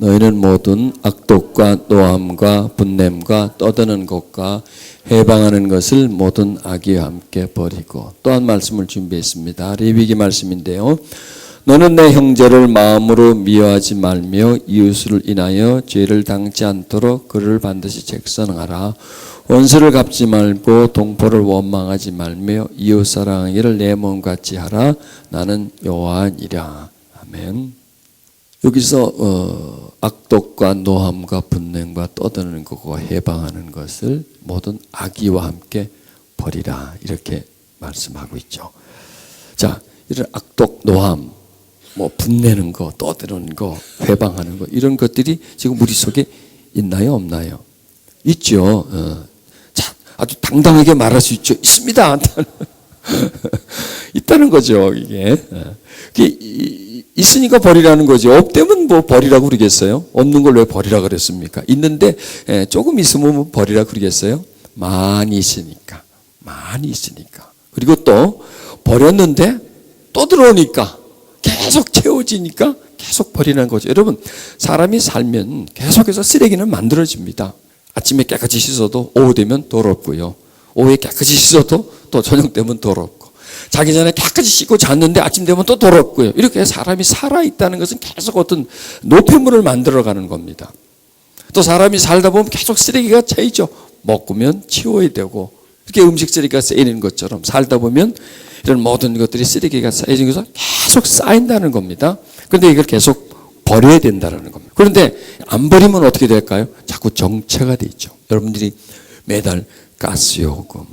너희는 모든 악독과 노함과 분냄과 떠드는 것과 해방하는 것을 모든 악의와 함께 버리고. 또 한 말씀을 준비했습니다. 레위기 말씀인데요. 너는 내 형제를 마음으로 미워하지 말며 이웃을 인하여 죄를 당치 않도록 그를 반드시 책선하라. 원수를 갚지 말고 동포를 원망하지 말며 이웃 사랑하기를 내 몸같이 하라. 나는 여호와니라. 아멘. 여기서 악독과 노함과 분냄과 떠드는 것과 해방하는 것을 모든 악의와 함께 버리라, 이렇게 말씀하고 있죠. 자, 이런 악독, 노함, 분내는 거, 떠드는 거, 해방하는 거, 이런 것들이 지금 우리 속에 있나요, 없나요? 있죠. 자, 아주 당당하게 말할 수 있죠. 있습니다. 있다는 거죠, 이게. 있으니까 버리라는 거죠. 없다면 뭐 버리라고 그러겠어요? 없는 걸 왜 버리라 그랬습니까? 있는데 조금 있으면 버리라 그러겠어요? 많이 있으니까. 많이 있으니까. 그리고 또 버렸는데 또 들어오니까 계속 채워지니까 계속 버리는 거죠. 여러분, 사람이 살면 계속해서 쓰레기는 만들어집니다. 아침에 깨끗이 씻어도 오후 되면 더럽고요. 오후에 깨끗이 씻어도 또 저녁 되면 더럽고. 자기 전에 깨끗이 씻고 잤는데 아침 되면 또 더럽고요. 이렇게 사람이 살아있다는 것은 계속 어떤 노폐물을 만들어가는 겁니다. 또 사람이 살다 보면 계속 쓰레기가 차이죠. 먹으면 치워야 되고, 이렇게 음식 쓰레기가 쌓이는 것처럼 살다 보면 이런 모든 것들이 쓰레기가 쌓여져서 계속 쌓인다는 겁니다. 그런데 이걸 계속 버려야 된다는 겁니다. 그런데 안 버리면 어떻게 될까요? 자꾸 정체가 돼 있죠. 여러분들이 매달 가스요금,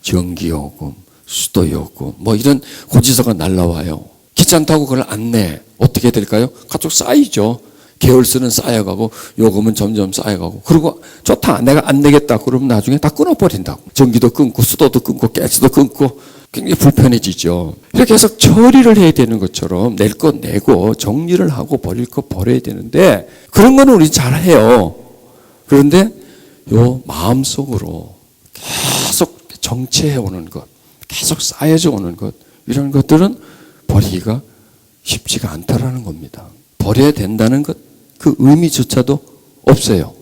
전기요금, 수도요금 이런 고지서가 날라와요. 귀찮다고 그걸 안 내. 어떻게 될까요? 가족 쌓이죠. 계월수는 쌓여가고 요금은 점점 쌓여가고, 그리고 좋다, 내가 안 내겠다 그러면 나중에 다 끊어버린다고. 전기도 끊고 수도도 끊고 가스도 끊고 굉장히 불편해지죠. 이렇게 해서 처리를 해야 되는 것처럼 낼 것 내고 정리를 하고 버릴 것 버려야 되는데, 그런 거는 우리 잘해요. 그런데 요 마음속으로 계속 정체해 오는 것, 계속 쌓여져 오는 것, 이런 것들은 버리기가 쉽지가 않다라는 겁니다. 버려야 된다는 것, 그 의미조차도 없어요.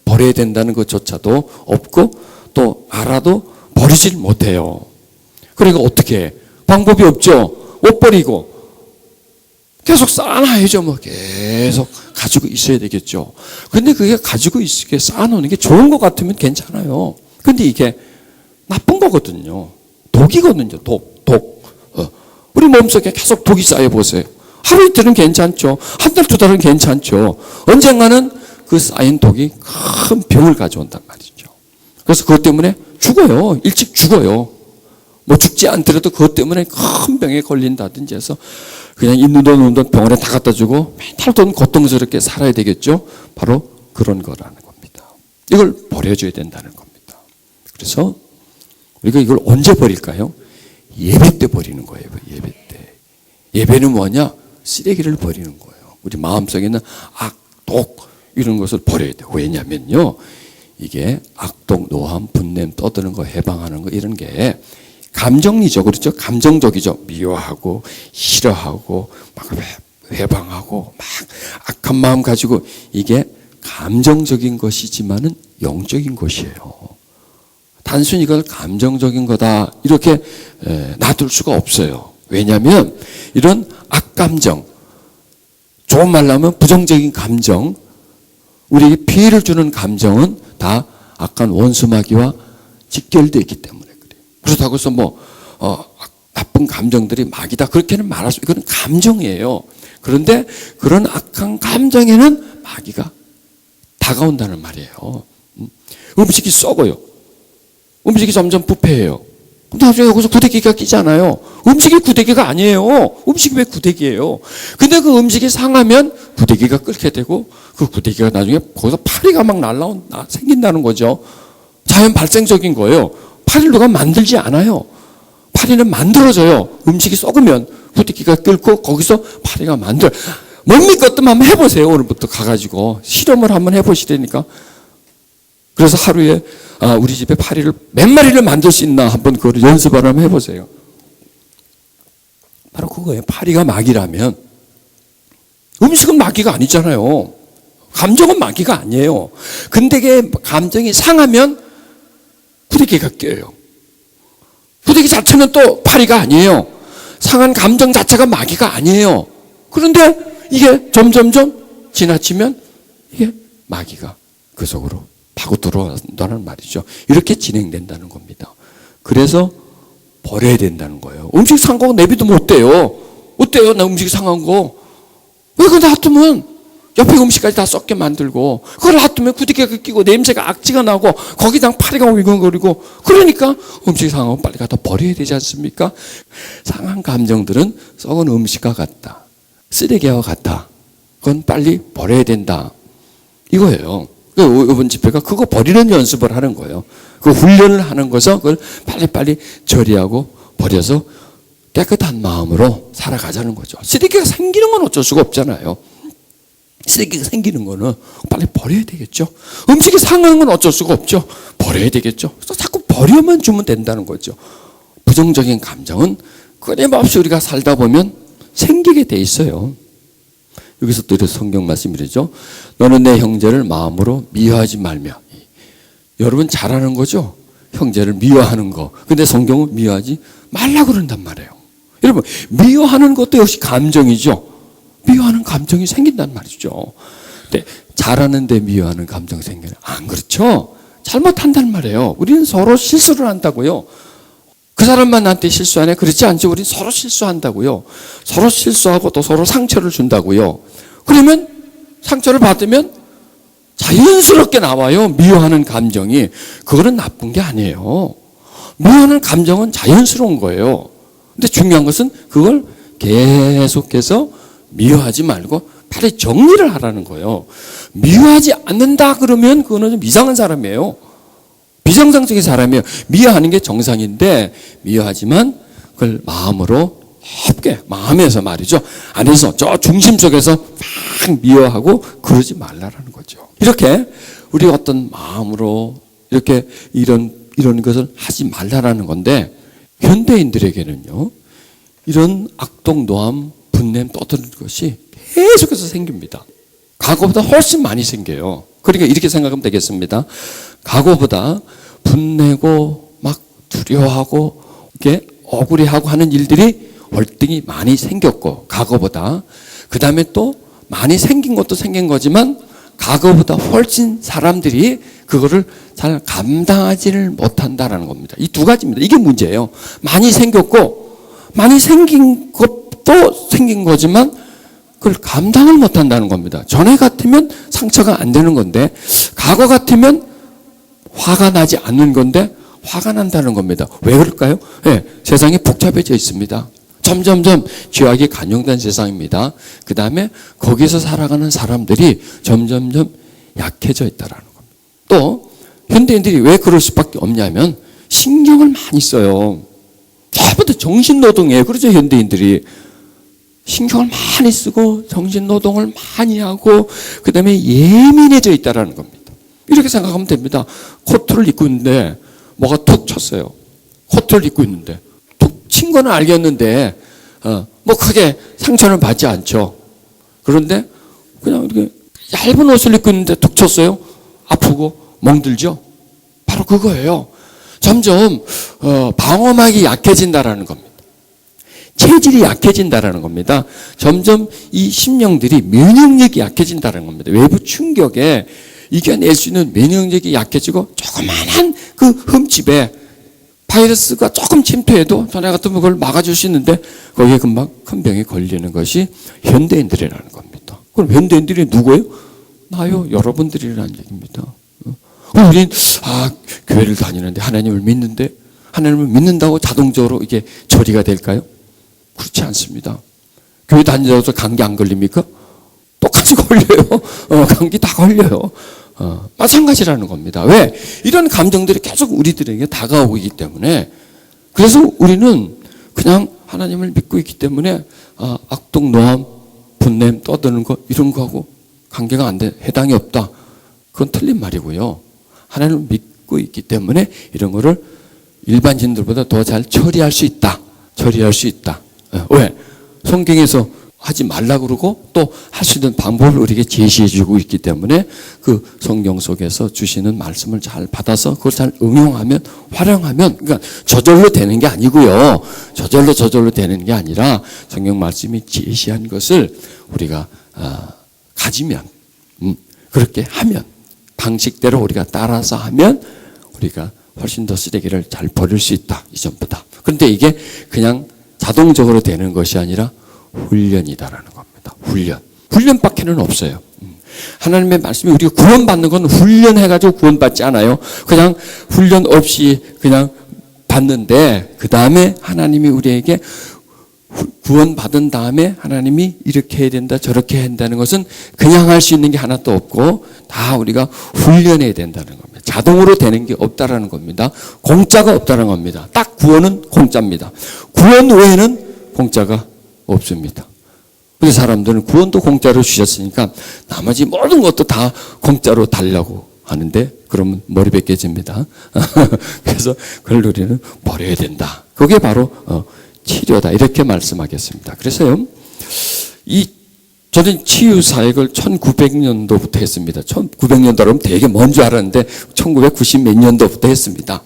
버려야 된다는 것조차도 없고, 또 알아도 버리질 못해요. 그러니까 어떻게 해? 방법이 없죠. 못 버리고 계속 쌓아놔야죠. 계속 가지고 있어야 되겠죠. 근데 그게 가지고 있게 쌓아놓는 게 좋은 것 같으면 괜찮아요. 근데 이게 나쁜 거거든요. 독이거든요. 독. 우리 몸속에 계속 독이 쌓여보세요. 하루 이틀은 괜찮죠. 한 달, 두 달은 괜찮죠. 언젠가는 그 쌓인 독이 큰 병을 가져온단 말이죠. 그래서 그것 때문에 죽어요. 일찍 죽어요. 죽지 않더라도 그것 때문에 큰 병에 걸린다든지 해서 그냥 있는 돈 없는 돈 병원에 다 갖다 주고 맨날 돈 고통스럽게 살아야 되겠죠. 바로 그런 거라는 겁니다. 이걸 버려줘야 된다는 겁니다. 그래서 우리가 이걸 언제 버릴까요? 예배 때 버리는 거예요. 예배 때. 예배는 뭐냐? 쓰레기를 버리는 거예요. 우리 마음속에 있는 악독, 이런 것을 버려야 돼요. 왜냐면요, 이게 악독, 노함, 분냄, 떠드는 거, 해방하는 거, 이런 게 감정이죠. 그렇죠? 감정적이죠. 미워하고 싫어하고 막 해방하고 막 악한 마음 가지고, 이게 감정적인 것이지만은 영적인 것이에요. 단순히 이걸 감정적인 거다 이렇게 놔둘 수가 없어요. 왜냐하면 이런 악감정, 좋은 말로 하면 부정적인 감정, 우리에게 피해를 주는 감정은 다 악한 원수마귀와 직결되어 있기 때문에 그래요. 그렇다고 해서 나쁜 감정들이 마귀다 그렇게는 말할 수, 이건 감정이에요. 그런데 그런 악한 감정에는 마귀가 다가온다는 말이에요. 음식이 썩어요. 음식이 점점 부패해요. 나중에 여기서 구데기가 끼잖아요. 음식이 구데기가 아니에요. 음식이 왜 구데기예요? 근데 그 음식이 상하면 구데기가 끓게 되고, 그 구데기가 나중에 거기서 파리가 막 생긴다는 거죠. 자연 발생적인 거예요. 파리를 누가 만들지 않아요. 파리는 만들어져요. 음식이 썩으면 구데기가 끓고 거기서 파리가 못 믿거든 한번 해보세요. 오늘부터 가가지고 실험을 한번 해보시라니까. 그래서 하루에 우리 집에 파리를 몇 마리를 만들 수 있나 한번 그걸 연습을 한번 해보세요. 바로 그거예요. 파리가 마귀라면 음식은 마귀가 아니잖아요. 감정은 마귀가 아니에요. 근데 그 감정이 상하면 부대기가 껴요. 부대기 자체는 또 파리가 아니에요. 상한 감정 자체가 마귀가 아니에요. 그런데 이게 점점점 지나치면 이게 마귀가 그 속으로 파고 들어온다는 말이죠. 이렇게 진행된다는 겁니다. 그래서 버려야 된다는 거예요. 음식 상한 거 내비두면 어때요? 어때요? 나 음식 상한 거. 왜 그거 놔두면 옆에 음식까지 다 썩게 만들고, 그걸 놔두면 구데기가 끼고 냄새가 악취가 나고 거기다 파리가 위글거리고, 그러니까 음식 상한 거 빨리 갖다 버려야 되지 않습니까? 상한 감정들은 썩은 음식과 같다, 쓰레기와 같다. 그건 빨리 버려야 된다, 이거예요. 이번 집회가 그거 버리는 연습을 하는 거예요. 그 훈련을 하는 것은 그걸 빨리빨리 처리하고 버려서 깨끗한 마음으로 살아가자는 거죠. 쓰레기가 생기는 건 어쩔 수가 없잖아요. 쓰레기가 생기는 거는 빨리 버려야 되겠죠. 음식이 상한 건 어쩔 수가 없죠. 버려야 되겠죠. 그래서 자꾸 버려만 주면 된다는 거죠. 부정적인 감정은 끊임없이 우리가 살다 보면 생기게 돼 있어요. 여기서 또 성경 말씀이죠. 너는 내 형제를 마음으로 미워하지 말며. 여러분 잘 아는 거죠? 형제를 미워하는 거. 근데 성경은 미워하지 말라 그런단 말이에요. 여러분, 미워하는 것도 역시 감정이죠. 미워하는 감정이 생긴단 말이죠. 근데 잘하는데 미워하는 감정이 생겨요. 안 그렇죠? 잘못한단 말이에요. 우리는 서로 실수를 한다고요. 그 사람만 나한테 실수하네? 그렇지 않죠. 우리는 서로 실수한다고요. 서로 실수하고 또 서로 상처를 준다고요. 그러면 상처를 받으면 자연스럽게 나와요. 미워하는 감정이. 그거는 나쁜 게 아니에요. 미워하는 감정은 자연스러운 거예요. 근데 중요한 것은 그걸 계속해서 미워하지 말고 빨리 정리를 하라는 거예요. 미워하지 않는다 그러면 그거는 좀 이상한 사람이에요. 비정상적인 사람이에요. 미워하는 게 정상인데, 미워하지만 그걸 마음으로 깊게, 마음에서 말이죠, 안에서 저 중심 속에서 막 미워하고 그러지 말라라는 거죠. 이렇게 우리 어떤 마음으로 이렇게 이런 것을 하지 말라라는 건데, 현대인들에게는요 이런 악독, 노함, 분냄, 떠드는 것이 계속해서 생깁니다. 과거보다 훨씬 많이 생겨요. 그러니까 이렇게 생각하면 되겠습니다. 과거보다 분내고 막 두려워하고 이렇게 억울해하고 하는 일들이 월등히 많이 생겼고, 과거보다 그 다음에 또 많이 생긴 것도 생긴 거지만 과거보다 훨씬 사람들이 그거를 잘 감당하지를 못한다라는 겁니다. 이 두 가지입니다. 이게 문제예요. 많이 생겼고, 많이 생긴 것도 생긴 거지만 그걸 감당을 못한다는 겁니다. 전에 같으면 상처가 안 되는 건데, 과거 같으면 화가 나지 않는 건데 화가 난다는 겁니다. 왜 그럴까요? 네, 세상이 복잡해져 있습니다. 점점점 죄악이 간용된 세상입니다. 그 다음에 거기서 살아가는 사람들이 점점점 약해져 있다는 겁니다. 또 현대인들이 왜 그럴 수밖에 없냐면 신경을 많이 써요. 전부 다 정신노동이에요. 그렇죠? 현대인들이 신경을 많이 쓰고 정신노동을 많이 하고 그 다음에 예민해져 있다는 겁니다. 이렇게 생각하면 됩니다. 코트를 입고 있는데 뭐가 툭 쳤어요. 코트를 입고 있는데 툭 친 거는 알겠는데 뭐 크게 상처는 받지 않죠. 그런데 그냥 이렇게 얇은 옷을 입고 있는데 툭 쳤어요. 아프고 멍들죠. 바로 그거예요. 점점 방어막이 약해진다라는 겁니다. 체질이 약해진다라는 겁니다. 점점 이 심령들이 면역력이 약해진다는 겁니다. 외부 충격에 이겨낼 수 있는 면역력이 약해지고, 조그만한 그 흠집에 바이러스가 조금 침투해도 전에 같으면 그걸 막아줄 수 있는데 거기에 금방 큰 병이 걸리는 것이 현대인들이라는 겁니다. 그럼 현대인들이 누구예요? 나요, 여러분들이라는 얘기입니다. 우린 교회를 다니는데 하나님을 믿는데, 하나님을 믿는다고 자동적으로 이게 처리가 될까요? 그렇지 않습니다. 교회 다니면서 감기 안 걸립니까? 똑같이 걸려요. 감기 다 걸려요. 마찬가지라는 겁니다. 왜? 이런 감정들이 계속 우리들에게 다가오고 있기 때문에, 그래서 우리는 그냥 하나님을 믿고 있기 때문에 악독, 노함, 분냄, 떠드는 거 이런 거하고 관계가 안 돼, 해당이 없다. 그건 틀린 말이고요. 하나님을 믿고 있기 때문에 이런 거를 일반인들보다 더 잘 처리할 수 있다. 처리할 수 있다. 왜? 성경에서 하지 말라고 그러고 또 할 수 있는 방법을 우리에게 제시해 주고 있기 때문에 그 성경 속에서 주시는 말씀을 잘 받아서 그걸 잘 응용하면, 활용하면, 그러니까 저절로 되는 게 아니고요. 저절로 되는 게 아니라 성경 말씀이 제시한 것을 우리가 가지면, 그렇게 하면, 방식대로 우리가 따라서 하면 우리가 훨씬 더 쓰레기를 잘 버릴 수 있다, 이전보다. 그런데 이게 그냥 자동적으로 되는 것이 아니라 훈련이다라는 겁니다. 훈련밖에는 없어요. 하나님의 말씀이 우리가 구원받는 건 훈련해가지고 구원받지 않아요. 그냥 훈련 없이 그냥 받는데, 그 다음에 하나님이 우리에게 구원받은 다음에 하나님이 이렇게 해야 된다, 저렇게 해야 된다는 것은 그냥 할 수 있는 게 하나도 없고 다 우리가 훈련해야 된다는 겁니다. 자동으로 되는 게 없다라는 겁니다. 공짜가 없다는 겁니다. 딱 구원은 공짜입니다. 구원 외에는 공짜가 없습니다. 우리 사람들은 구원도 공짜로 주셨으니까 나머지 모든 것도 다 공짜로 달라고 하는데, 그러면 머리 벗겨집니다. 그래서 그걸 우리는 버려야 된다. 그게 바로 치료다, 이렇게 말씀하겠습니다. 그래서요, 저는 치유 사역을 1900년도부터 했습니다. 1900년도라면 되게 먼 줄 알았는데 1990 몇 년도부터 했습니다.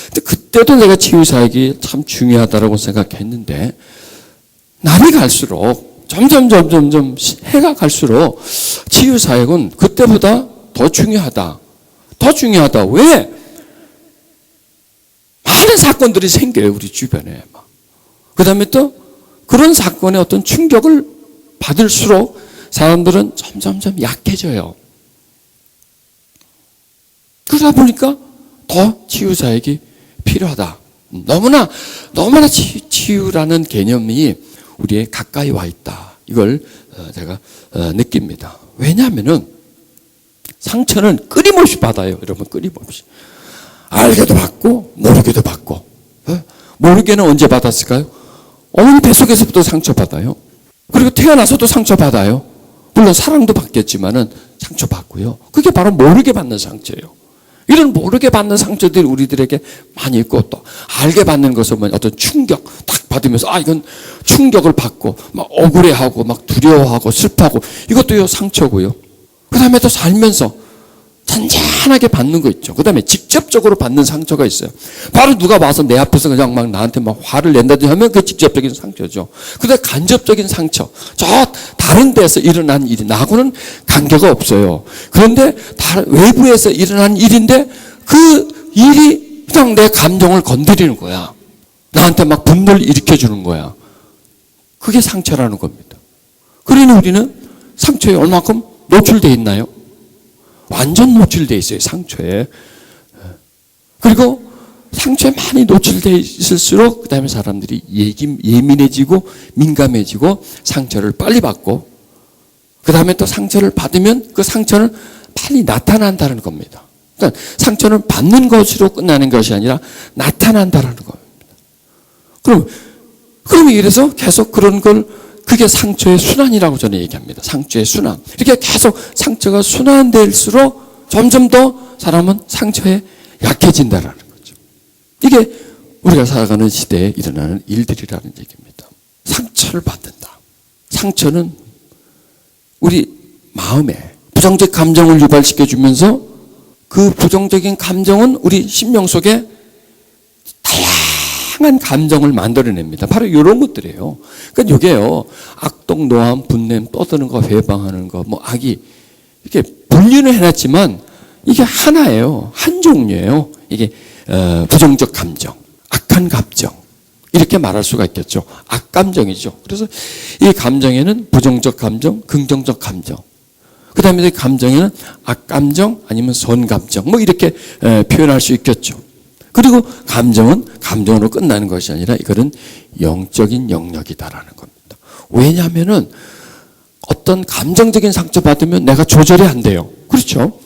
근데 그때도 내가 치유 사역이 참 중요하다고 생각했는데, 날이 갈수록 점점 해가 갈수록 치유 사역은 그때보다 더 중요하다. 왜? 많은 사건들이 생겨요, 우리 주변에. 그 다음에 또 그런 사건에 어떤 충격을 받을수록 사람들은 점점 약해져요. 그러다 보니까 더 치유 사역이 필요하다. 너무나 치유라는 개념이 우리의 가까이 와 있다. 이걸 제가 느낍니다. 왜냐하면은 상처는 끊임없이 받아요. 여러분, 끊임없이. 알게도 받고 모르게도 받고. 모르게는 언제 받았을까요? 어머니 뱃속에서부터 상처받아요. 그리고 태어나서도 상처받아요. 물론 사랑도 받겠지만은 상처받고요. 그게 바로 모르게 받는 상처예요. 이런 모르게 받는 상처들이 우리들에게 많이 있고, 또 알게 받는 것은 어떤 충격 딱 받으면서 이건 충격을 받고 막 억울해하고 막 두려워하고 슬퍼하고, 이것도요 상처고요. 그 다음에 또 살면서 잔잔하게 받는 거 있죠. 그 다음에 직접적으로 받는 상처가 있어요. 바로 누가 와서 내 앞에서 그냥 막 나한테 막 화를 낸다든지 하면 그게 직접적인 상처죠. 그 다음에 간접적인 상처, 저 다른 데서 일어난 일이 나하고는 관계가 없어요. 그런데 외부에서 일어난 일인데 그 일이 그냥 내 감정을 건드리는 거야. 나한테 막 분노를 일으켜주는 거야. 그게 상처라는 겁니다. 그러니 우리는 상처에 얼마큼 노출되어 있나요? 완전 노출되어 있어요, 상처에. 그리고 상처에 많이 노출되어 있을수록 그 다음에 사람들이 예민해지고 민감해지고 상처를 빨리 받고, 그 다음에 또 상처를 받으면 그 상처는 빨리 나타난다는 겁니다. 그러니까 상처는 받는 것으로 끝나는 것이 아니라 나타난다는 겁니다. 그럼 이래서 계속 그런 걸, 그게 상처의 순환이라고 저는 얘기합니다. 상처의 순환. 이렇게 계속 상처가 순환될수록 점점 더 사람은 상처에 약해진다는 거죠. 이게 우리가 살아가는 시대에 일어나는 일들이라는 얘기입니다. 상처를 받는다. 상처는 우리 마음에 부정적 감정을 유발시켜주면서 그 부정적인 감정은 우리 심령 속에 다양한 감정을 만들어냅니다. 바로 이런 것들이에요. 그러니까 이게요, 악독, 노함, 분냄, 떠드는 거, 회방하는 거, 악이 이렇게 분류는 해놨지만 이게 하나예요. 한 종류예요. 이게 부정적 감정, 악한 감정, 이렇게 말할 수가 있겠죠. 악감정이죠. 그래서 이 감정에는 부정적 감정, 긍정적 감정, 그 다음에 감정에는 악감정 아니면 선감정, 이렇게 표현할 수 있겠죠. 그리고 감정은 감정으로 끝나는 것이 아니라 이거는 영적인 영역이다라는 겁니다. 왜냐하면은 어떤 감정적인 상처 받으면 내가 조절이 안 돼요. 그렇죠?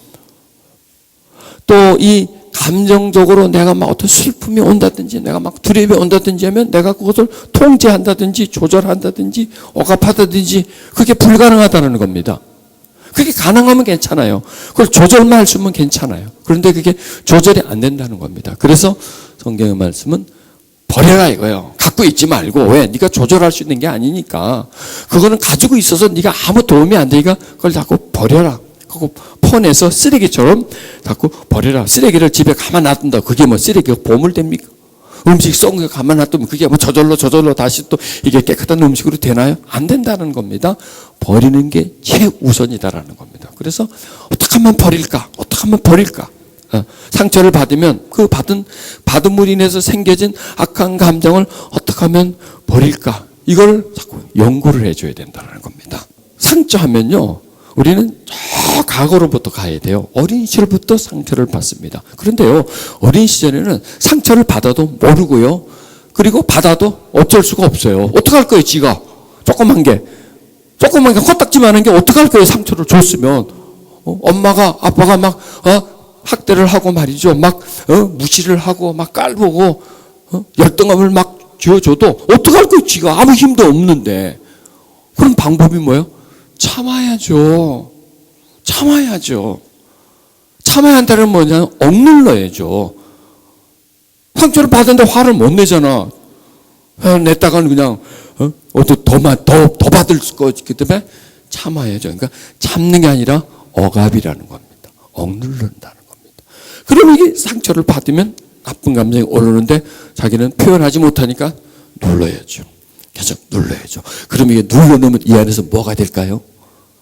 또 이 감정적으로 내가 막 어떤 슬픔이 온다든지 내가 막 두려움이 온다든지 하면 내가 그것을 통제한다든지 조절한다든지 억압하다든지 그게 불가능하다는 겁니다. 그게 가능하면 괜찮아요. 그걸 조절만 할 수 있으면 괜찮아요. 그런데 그게 조절이 안 된다는 겁니다. 그래서 성경의 말씀은 버려라 이거예요. 갖고 있지 말고. 왜? 네가 조절할 수 있는 게 아니니까. 그거는 가지고 있어서 네가 아무 도움이 안 되니까 그걸 자꾸 버려라. 그거 퍼내서 쓰레기처럼 자꾸 버려라. 쓰레기를 집에 가만 놔둔다. 그게 뭐 쓰레기가 보물됩니까? 음식 썩은 거 가만 놔두면 그게 뭐 저절로 다시 또 이게 깨끗한 음식으로 되나요? 안 된다는 겁니다. 버리는 게 최우선이다라는 겁니다. 그래서 어떻게 하면 버릴까? 어떻게 하면 버릴까? 상처를 받으면 그 받음으로 인해서 생겨진 악한 감정을 어떻게 하면 버릴까? 이걸 자꾸 연구를 해줘야 된다는 겁니다. 상처하면요, 우리는 저 과거로부터 가야 돼요. 어린 시절부터 상처를 받습니다. 그런데요, 어린 시절에는 상처를 받아도 모르고요, 그리고 받아도 어쩔 수가 없어요. 어떡할 거예요, 지가? 조그만 게 코딱지만한 게 어떡할 거예요, 상처를 줬으면. 엄마가, 아빠가 막, 학대를 하고 말이죠. 막, 무시를 하고, 막 깔보고, 열등감을 막 쥐어줘도 어떡할 거예요, 지가? 아무 힘도 없는데. 그럼 방법이 뭐예요? 참아야죠. 참아야 한다는 뭐냐면 억눌러야죠. 상처를 받았는데 화를 못 내잖아. 냈다가는 그냥 더 받을 거기 때문에 참아야죠. 그러니까 참는 게 아니라 억압이라는 겁니다. 억누른다는 겁니다. 그러면 이게 상처를 받으면 나쁜 감정이 오르는데 자기는 표현하지 못하니까 눌러야죠. 계속 눌러야죠. 그럼 이게 눌러놓으면 이 안에서 뭐가 될까요?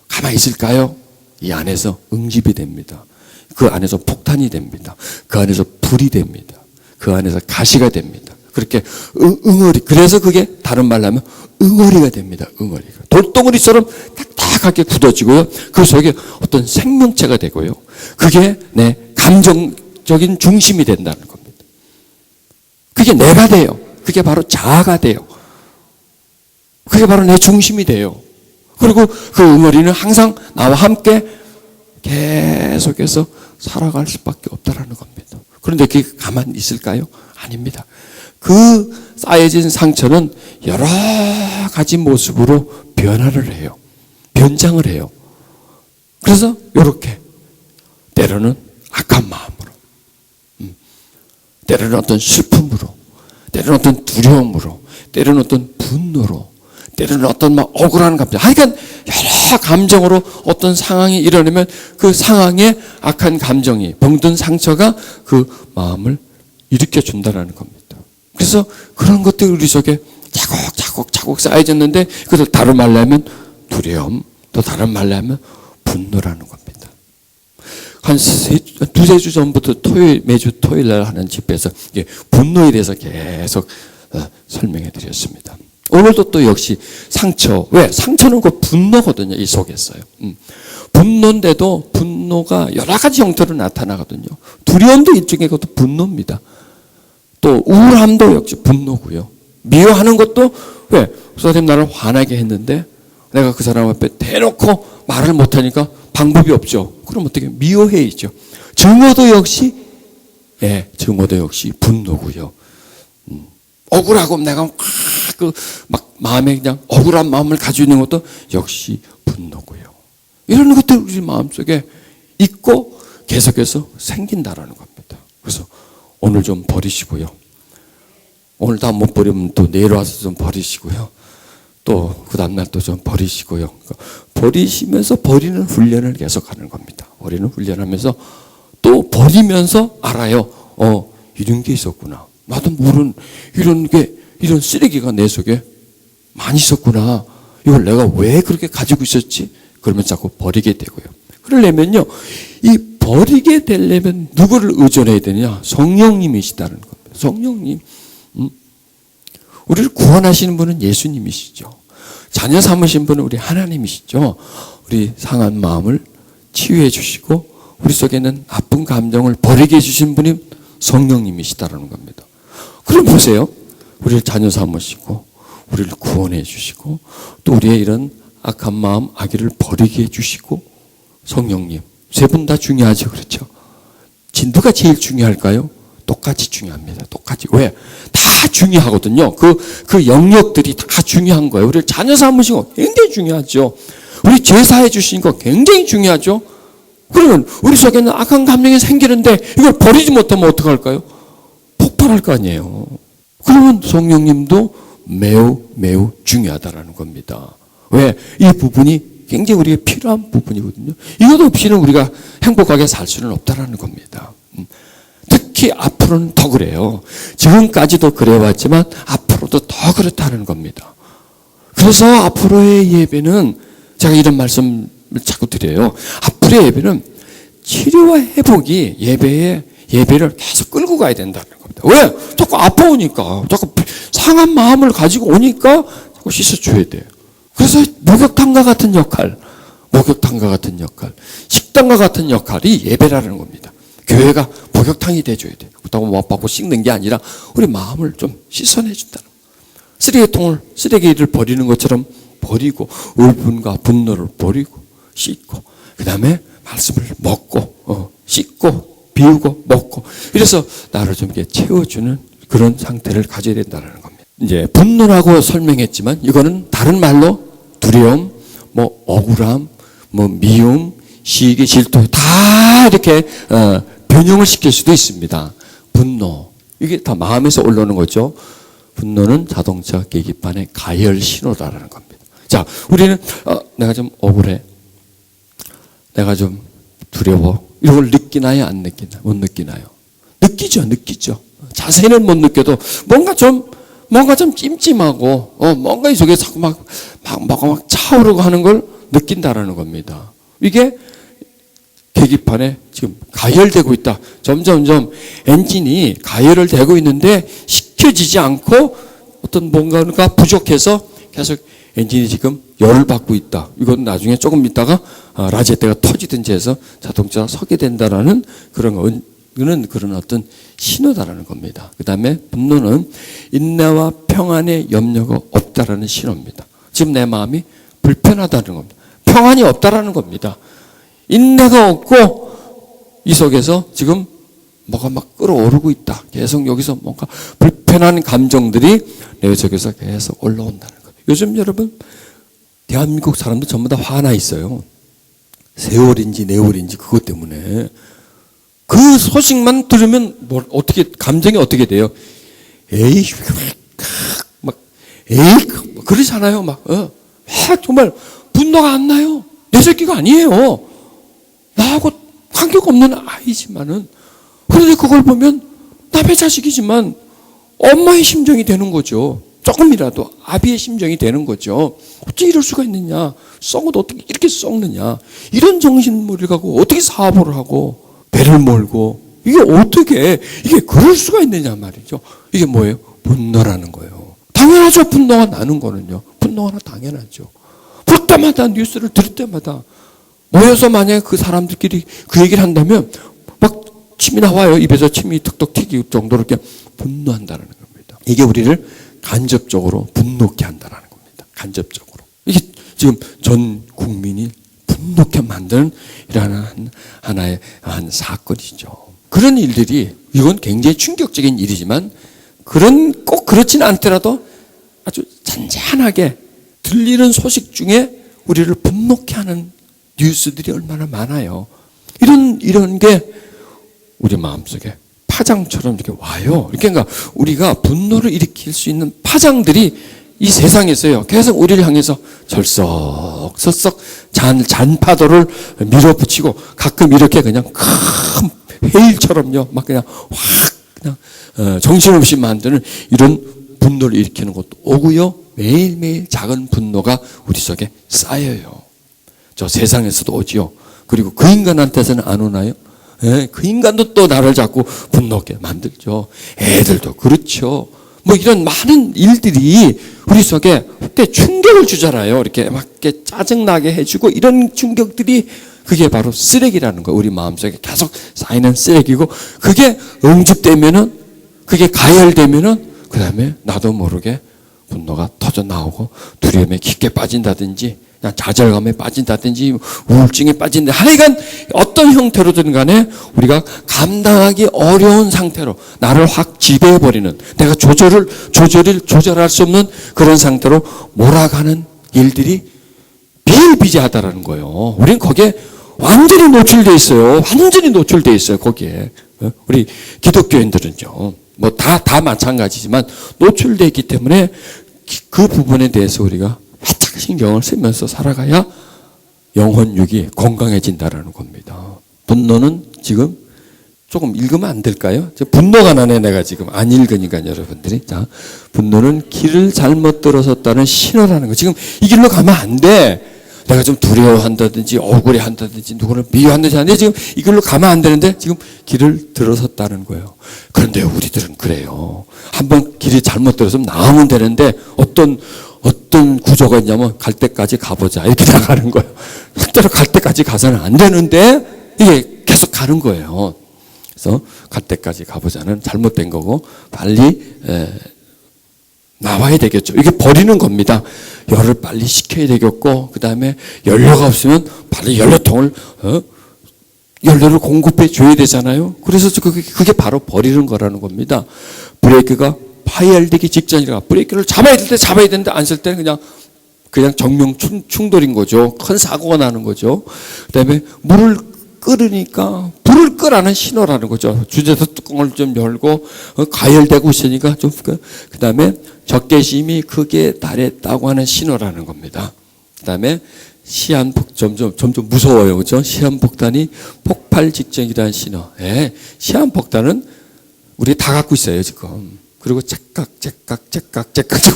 가만히 있을까요? 이 안에서 응집이 됩니다. 그 안에서 폭탄이 됩니다. 그 안에서 불이 됩니다. 그 안에서 가시가 됩니다. 그렇게 응어리, 그래서 그게 다른 말로 하면 응어리가 됩니다. 응어리가. 돌덩어리처럼 딱딱하게 굳어지고요. 그 속에 어떤 생명체가 되고요. 그게 내 감정적인 중심이 된다는 겁니다. 그게 내가 돼요. 그게 바로 자아가 돼요. 그게 바로 내 중심이 돼요. 그리고 그 응어리는 항상 나와 함께 계속해서 살아갈 수밖에 없다라는 겁니다. 그런데 그게 가만히 있을까요? 아닙니다. 그 쌓여진 상처는 여러 가지 모습으로 변화를 해요. 변장을 해요. 그래서 이렇게 때로는 악한 마음으로, 때로는 어떤 슬픔으로, 때로는 어떤 두려움으로, 때로는 어떤 분노로, 때로는 어떤 막 억울한 감정, 하여간 여러 감정으로 어떤 상황이 일어나면 그 상황에 악한 감정이, 병든 상처가 그 마음을 일으켜준다는 겁니다. 그래서 그런 것들이 우리 속에 차곡차곡 쌓여졌는데, 그것을 다른 말로 하면 두려움, 또 다른 말로 하면 분노라는 겁니다. 한 두세 주 전부터 매주 토요일 날 하는 집회에서 분노에 대해서 계속 설명해 드렸습니다. 오늘도 또 역시 상처. 왜? 상처는 그 분노거든요. 이 속에 있어요. 분노인데도 분노가 여러 가지 형태로 나타나거든요. 두려움도 일종의 것도 분노입니다. 또 우울함도 역시 분노고요. 미워하는 것도 왜? 그 사람이 나를 화나게 했는데 내가 그 사람 앞에 대놓고 말을 못하니까 방법이 없죠. 그럼 어떻게? 미워해야죠. 증오도 역시 분노고요. 억울하고 내가 막 마음에 그냥 억울한 마음을 가지고 있는 것도 역시 분노고요. 이런 것들 우리 마음속에 있고 계속해서 생긴다라는 겁니다. 그래서 오늘 좀 버리시고요. 오늘 다 못 버리면 또 내일 와서 좀 버리시고요. 또 그 다음날 또 좀 버리시고요. 버리시면서 버리는 훈련을 계속하는 겁니다. 버리는 훈련하면서 또 버리면서 알아요. 이런 게 있었구나. 나도 모르는 이런 쓰레기가 내 속에 많이 있었구나. 이걸 내가 왜 그렇게 가지고 있었지? 그러면 자꾸 버리게 되고요. 그러려면요, 이 버리게 되려면 누구를 의존해야 되냐? 성령님이시다는 겁니다. 성령님. 우리를 구원하시는 분은 예수님이시죠. 자녀 삼으신 분은 우리 하나님이시죠. 우리 상한 마음을 치유해 주시고 우리 속에 있는 나쁜 감정을 버리게 해주신 분이 성령님이시다는 겁니다. 그럼 보세요. 우리를 자녀 삼으시고 우리를 구원해 주시고 또 우리의 이런 악한 마음, 악의를 버리게 해주시고 성령님. 세 분 다 중요하죠. 그렇죠? 누가 제일 중요할까요? 똑같이 중요합니다. 똑같이. 왜? 다 중요하거든요. 그 영역들이 다 중요한 거예요. 우리를 자녀 삼으신 거 굉장히 중요하죠. 우리 제사해 주신 거 굉장히 중요하죠. 그러면 우리 속에는 악한 감정이 생기는데 이걸 버리지 못하면 어떡할까요? 폭발할 거 아니에요. 그러면 성령님도 매우 매우 중요하다라는 겁니다. 왜? 이 부분이 굉장히 우리에게 필요한 부분이거든요. 이것 없이는 우리가 행복하게 살 수는 없다라는 겁니다. 특히 앞으로는 더 그래요. 지금까지도 그래왔지만 앞으로도 더 그렇다는 겁니다. 그래서 앞으로의 예배는 제가 이런 말씀을 자꾸 드려요. 앞으로의 예배는 치료와 회복이 예배를 계속 끌고 가야 된다는 겁니다. 왜? 자꾸 아파오니까, 자꾸 상한 마음을 가지고 오니까 자꾸 씻어줘야 돼요. 그래서 목욕탕과 같은 역할, 식당과 같은 역할이 예배라는 겁니다. 교회가 목욕탕이 돼줘야 돼요. 그렇다고 뭐 받고 씻는 게 아니라 우리 마음을 좀 씻어내준다는 거예요. 쓰레기를 버리는 것처럼 버리고, 울분과 분노를 버리고, 씻고, 그 다음에 말씀을 먹고, 씻고, 비우고, 먹고, 이래서 나를 좀 이렇게 채워주는 그런 상태를 가져야 된다는 겁니다. 이제 분노라고 설명했지만 이거는 다른 말로 두려움, 뭐 억울함, 뭐 미움, 시기, 질투 다 이렇게 변형을 시킬 수도 있습니다. 분노, 이게 다 마음에서 올라오는 거죠. 분노는 자동차 계기판의 가열 신호다라는 겁니다. 자, 우리는 내가 좀 억울해, 내가 좀 두려워, 이런 걸 느끼나요, 안 느끼나요? 못 느끼나요? 느끼죠. 자세히는 못 느껴도 뭔가 좀 찜찜하고, 뭔가 이 속에 자꾸 막 차오르고 하는 걸 느낀다라는 겁니다. 이게 계기판에 지금 가열되고 있다. 점점점 엔진이 가열을 되고 있는데 식혀지지 않고 어떤 뭔가가 부족해서 계속 엔진이 지금 열을 받고 있다. 이건 나중에 조금 있다가 라제대가 터지든지 해서 자동차가 서게 된다라는 그런 어떤 신호다라는 겁니다. 그 다음에 분노는 인내와 평안의 염려가 없다라는 신호입니다. 지금 내 마음이 불편하다는 겁니다. 평안이 없다라는 겁니다. 인내가 없고 이 속에서 지금 뭐가 막 끌어오르고 있다. 계속 여기서 뭔가 불편한 감정들이 내 속에서 계속 올라온다는 거예요. 요즘 여러분 대한민국 사람들 전부 다 화나 있어요. 세월인지 내월인지 그것 때문에. 그 소식만 들으면 감정이 어떻게 돼요? 에이, 그러잖아요. 정말 분노가 안 나요. 내 새끼가 아니에요. 나하고 관계없는 아이지만은. 그런데 그걸 보면 남의 자식이지만 엄마의 심정이 되는 거죠. 조금이라도 아비의 심정이 되는 거죠. 어떻게 이럴 수가 있느냐. 썩어도 어떻게 이렇게 썩느냐. 이런 정신머리를 갖고 어떻게 사업을 하고 배를 몰고 이게 그럴 수가 있느냐 말이죠. 이게 뭐예요? 분노라는 거예요. 당연하죠. 분노가 나는 거는요. 분노가 당연하죠. 볼 때마다 뉴스를 들을 때마다 모여서 만약에 그 사람들끼리 그 얘기를 한다면 막 침이 나와요. 입에서 침이 턱턱 튀길 정도로 이렇게 분노한다는 겁니다. 이게 우리를 간접적으로 분노케 한다는 겁니다. 간접적으로. 이게 지금 전 국민이 분노케 만드는 이러한 하나의 한 사건이죠. 그런 일들이 이건 굉장히 충격적인 일이지만 꼭 그렇지는 않더라도 아주 잔잔하게 들리는 소식 중에 우리를 분노케 하는 뉴스들이 얼마나 많아요. 이런 게 우리 마음속에 파장처럼 이렇게 와요. 그러니까 우리가 분노를 일으킬 수 있는 파장들이 이 세상에서요. 계속 우리를 향해서 절썩설썩 잔파도를 밀어붙이고 가끔 이렇게 그냥 큰 회일처럼요. 막 그냥 그냥 정신없이 만드는 이런 분노를 일으키는 것도 오고요. 매일매일 작은 분노가 우리 속에 쌓여요. 저 세상에서도 오지요. 그리고 그 인간한테서는 안 오나요? 예, 그 인간도 또 나를 자꾸 분노하게 만들죠. 애들도 그렇죠. 뭐 이런 많은 일들이 우리 속에 그때 충격을 주잖아요. 이렇게 막 이렇게 짜증나게 해주고 이런 충격들이 그게 바로 쓰레기라는 거예요. 우리 마음속에 계속 쌓이는 쓰레기고 그게 응집되면은 그게 가열되면은 그 다음에 나도 모르게 분노가 터져 나오고 두려움에 깊게 빠진다든지 그냥 좌절감에 빠진다든지 우울증에 빠진다. 하여간 어떤 형태로든 간에 우리가 감당하기 어려운 상태로 나를 확 지배해버리는 내가 조절할 수 없는 그런 상태로 몰아가는 일들이 비일비재하다라는 거예요. 우리는 거기에 완전히 노출되어 있어요. 완전히 노출되어 있어요. 거기에. 우리 기독교인들은요. 뭐 다 마찬가지지만 노출되어 있기 때문에 그 부분에 대해서 우리가 바짝 신경을 쓰면서 살아가야 영혼육이 건강해진다라는 겁니다. 분노는 지금 조금 읽으면 안 될까요? 분노가 나네, 내가 지금 안 읽으니까 여러분들이. 자, 분노는 길을 잘못 들어섰다는 신호라는 거. 지금 이 길로 가면 안 돼. 내가 좀 두려워한다든지 억울해 한다든지 누구를 미워한다든지 하는데 지금 이 길로 가면 안 되는데 지금 길을 들어섰다는 거예요. 그런데 우리들은 그래요. 한번 길이 잘못 들어서면 나오면 되는데 어떤 구조가 있냐면 갈 때까지 가보자 이렇게 나가는 거예요. 실제로 갈 때까지 가서는 안 되는데 이게 계속 가는 거예요. 그래서 갈 때까지 가보자는 잘못된 거고 빨리 나와야 되겠죠. 이게 버리는 겁니다. 열을 빨리 식혀야 되겠고 그 다음에 연료가 없으면 빨리 연료통을 연료를 공급해 줘야 되잖아요. 그래서 그게 바로 버리는 거라는 겁니다. 브레이크가 파열되기 직전이라 브레이크를 잡아야 될 때 잡아야 되는데 안 쓸 때는 그냥 정면 충돌인 거죠. 큰 사고가 나는 거죠. 그 다음에 물을 끓으니까 불을 끄라는 신호라는 거죠. 주제도 뚜껑을 좀 열고 가열되고 있으니까 좀 그 다음에 적개심이 크게 달했다고 하는 신호라는 겁니다. 그 다음에 점점 무서워요, 그렇죠? 시한폭탄이 폭발 직전이라는 신호. 시한폭탄은 우리 다 갖고 있어요 지금. 그리고 째깍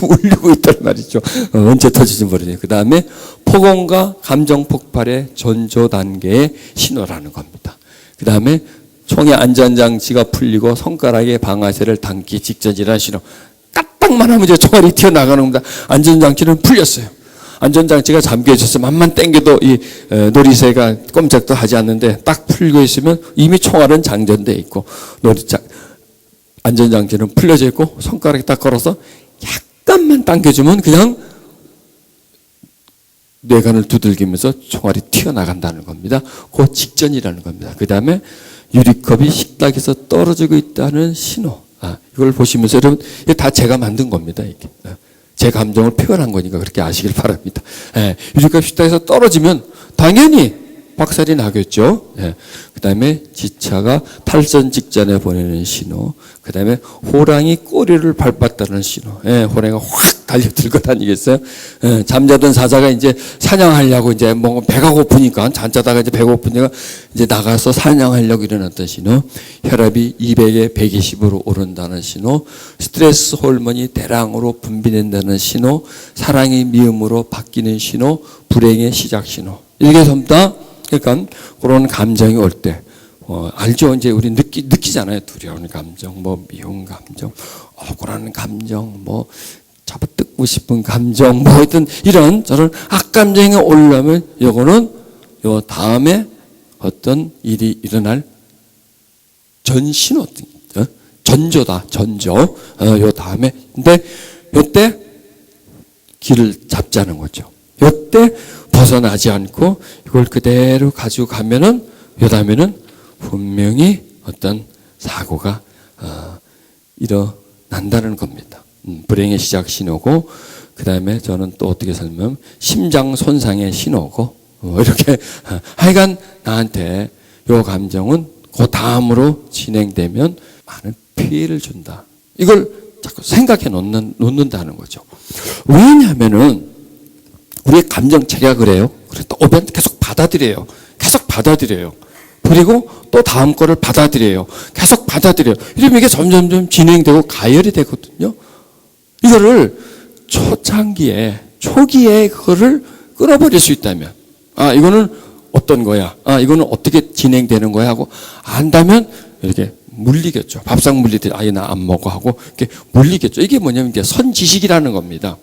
울리고 있단 말이죠. 언제 터지지 모르니. 그 다음에 폭언과 감정 폭발의 전조 단계의 신호라는 겁니다. 그 다음에 총의 안전장치가 풀리고 손가락에 방아쇠를 당기 직전이라는 신호. 까딱만 하면 이제 총알이 튀어나가는 겁니다. 안전장치는 풀렸어요. 안전장치가 잠겨 있어서 맘만 땡겨도 이 놀이새가 꼼짝도 하지 않는데 딱 풀고 있으면 이미 총알은 장전돼 있고 안전장치는 풀려져 있고 손가락에 딱 걸어서 약간만 당겨주면 그냥 뇌관을 두들기면서 총알이 튀어나간다는 겁니다. 그 직전이라는 겁니다. 그 다음에 유리컵이 식탁에서 떨어지고 있다는 신호. 이걸 보시면서 여러분 이게 다 제가 만든 겁니다. 이게. 제 감정을 표현한 거니까 그렇게 아시길 바랍니다. 유리컵 식탁에서 떨어지면 당연히 박살이 나겠죠. 그 다음에 지차가 탈선 직전에 보내는 신호. 그 다음에 호랑이 꼬리를 밟았다는 신호. 호랑이가 확 달려들고 다니겠어요. 잠자던 사자가 이제 사냥하려고 이제 뭔가 배가 고프니까 잠자다가 이제 배가 고프니까 이제 나가서 사냥하려고 일어났던 신호. 혈압이 200에 120으로 오른다는 신호. 스트레스 호르몬이 대량으로 분비된다는 신호. 사랑이 미움으로 바뀌는 신호. 불행의 시작 신호. 이게 전부 다 그러니까 그런 감정이 올 때 알죠? 이제 우리 느끼잖아요. 두려운 감정, 뭐 미운 감정, 억울한 감정, 뭐 잡아뜯고 싶은 감정, 뭐 하여튼 이런 저런 악감정이 오려면 요거는 요 다음에 어떤 일이 일어날 전신호, 전조다, 전조. 요 다음에 근데 요때 길을 잡자는 거죠. 요때 벗어나지 않고 이걸 그대로 가지고 가면은 요 다음에는 분명히 어떤 사고가 일어난다는 겁니다. 불행의 시작 신호고 그 다음에 저는 또 어떻게 설명하면 심장 손상의 신호고 이렇게 하여간 나한테 요 감정은 그 다음으로 진행되면 많은 피해를 준다. 이걸 자꾸 생각해 놓는다는 거죠. 왜냐하면은 우리의 감정체가 그래요. 그래서 또 오면 계속 받아들여요. 그리고 또 다음 거를 받아들여요. 계속 받아들여요. 이러면 이게 점점점 진행되고 가열이 되거든요. 이거를 초기에 그거를 끊어버릴 수 있다면, 이거는 어떤 거야? 이거는 어떻게 진행되는 거야? 하고 안다면 이렇게 물리겠죠. 밥상 물리듯이 나 안 먹어 하고 이렇게 물리겠죠. 이게 뭐냐면 이제 선지식이라는 겁니다.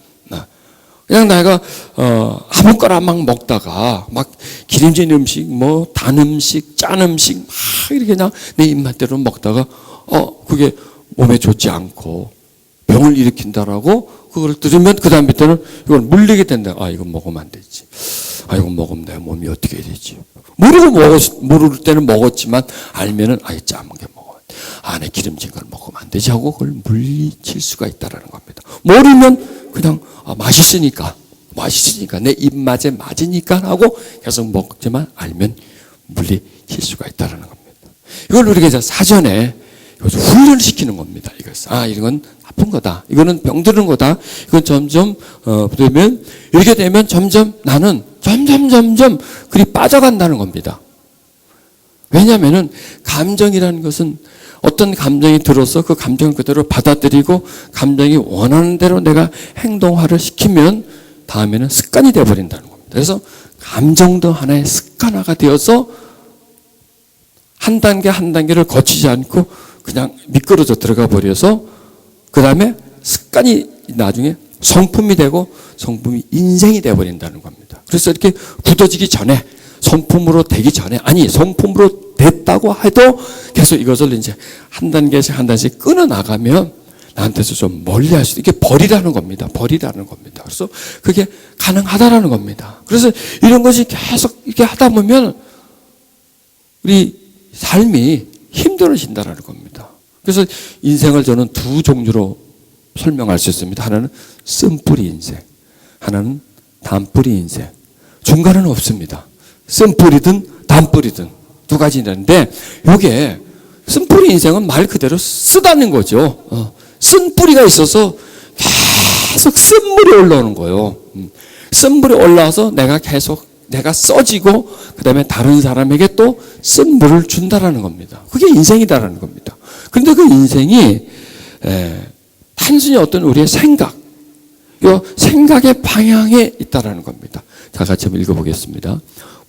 그냥 내가 아무거나 막 먹다가 막 기름진 음식, 뭐 단 음식, 짠 음식 막 이렇게 그냥 내 입맛대로 먹다가 그게 몸에 좋지 않고 병을 일으킨다라고 그걸 들으면 그 다음부터는 이걸 물리게 된다. 이건 먹으면 안 되지. 이건 먹으면 내 몸이 어떻게 되지? 모를 때는 먹었지만 알면은 짠 게 먹어. 내 기름진 걸 먹으면 안 되지 하고 그걸 물리칠 수가 있다라는 겁니다. 모르면 그냥 맛있으니까 내 입맛에 맞으니까 하고 계속 먹지만 알면 물리칠 수가 있다라는 겁니다. 이걸 우리가 이제 사전에 훈련시키는 겁니다. 이것을 알았어. 아, 이건 나쁜 거다. 이거는 병드는 거다. 이건 점점, 그러면, 이렇게 되면 점점 나는 점점 그리 빠져간다는 겁니다. 왜냐면은, 감정이라는 것은 어떤 감정이 들어서 그 감정을 그대로 받아들이고, 감정이 원하는 대로 내가 행동화를 시키면, 다음에는 습관이 되어버린다는 겁니다. 그래서, 감정도 하나의 습관화가 되어서, 한 단계 한 단계를 거치지 않고, 그냥 미끄러져 들어가 버려서 그 다음에 습관이 나중에 성품이 되고 성품이 인생이 되어버린다는 겁니다. 그래서 이렇게 굳어지기 전에 성품으로 되기 전에 아니 성품으로 됐다고 해도 계속 이것을 이제 한 단계씩 한 단계씩 끊어나가면 나한테서 좀 멀리할 수 있게 버리라는 겁니다. 버리라는 겁니다. 그래서 그게 가능하다라는 겁니다. 그래서 이런 것이 계속 이렇게 하다 보면 우리 삶이 힘들어진다는 겁니다. 그래서 인생을 저는 두 종류로 설명할 수 있습니다. 하나는 쓴뿌리 인생, 하나는 단뿌리 인생. 중간은 없습니다. 쓴뿌리든 단뿌리든 두 가지인데 이게 쓴뿌리 인생은 말 그대로 쓰다는 거죠. 쓴 뿌리가 있어서 계속 쓴물이 올라오는 거예요. 쓴물이 올라와서 내가 써지고 그다음에 다른 사람에게 또 쓴 물을 준다라는 겁니다. 그게 인생이다라는 겁니다. 그런데 그 인생이 단순히 어떤 우리의 생각, 이 생각의 방향에 있다라는 겁니다. 자, 같이 한번 읽어보겠습니다.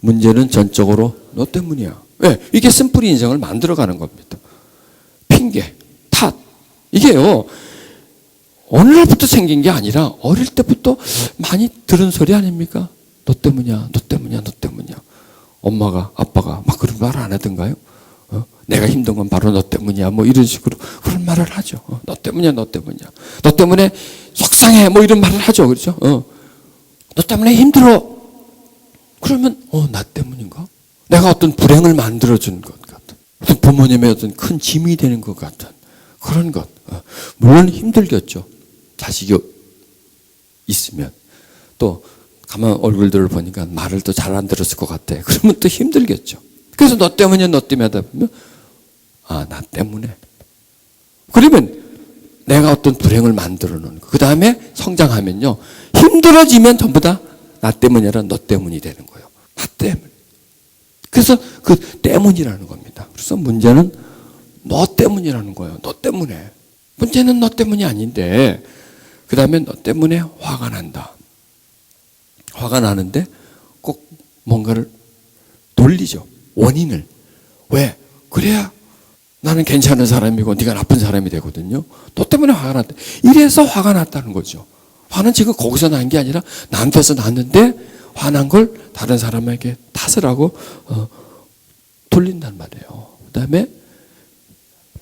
문제는 전적으로 너 때문이야. 왜? 이게 쓴뿌리 인생을 만들어가는 겁니다. 핑계, 탓. 이게요, 어느 날부터 생긴 게 아니라 어릴 때부터 많이 들은 소리 아닙니까? 너 때문이야, 너 때문이야, 너 때문이야. 엄마가, 아빠가 막 그런 말 안 하던가요? 내가 힘든 건 바로 너 때문이야. 뭐 이런 식으로 그런 말을 하죠. 너 때문이야, 너 때문이야. 너 때문에 속상해. 뭐 이런 말을 하죠. 그렇죠? 너 때문에 힘들어. 그러면, 나 때문인가? 내가 어떤 불행을 만들어준 것 같은, 어떤 부모님의 어떤 큰 짐이 되는 것 같은 그런 것. 물론 힘들겠죠. 자식이 있으면. 또, 가만 얼굴들을 보니까 말을 또 잘 안 들었을 것 같아. 그러면 또 힘들겠죠. 그래서 너 때문이야, 너 때문에 하다 보면, 나 때문에. 그러면 내가 어떤 불행을 만들어 놓는 거. 그 다음에 성장하면요. 힘들어지면 전부 다 나 때문이 아니라 너 때문이 되는 거예요. 나 때문에. 그래서 그 때문이라는 겁니다. 그래서 문제는 너 때문이라는 거예요. 너 때문에. 문제는 너 때문이 아닌데, 그 다음에 너 때문에 화가 난다. 화가 나는데 꼭 뭔가를 돌리죠. 원인을. 왜? 그래야 나는 괜찮은 사람이고 네가 나쁜 사람이 되거든요. 너 때문에 화가 났다. 이래서 화가 났다는 거죠. 화는 지금 거기서 난 게 아니라 나한테서 났는데 화난 걸 다른 사람에게 탓을 하고 돌린단 말이에요. 그 다음에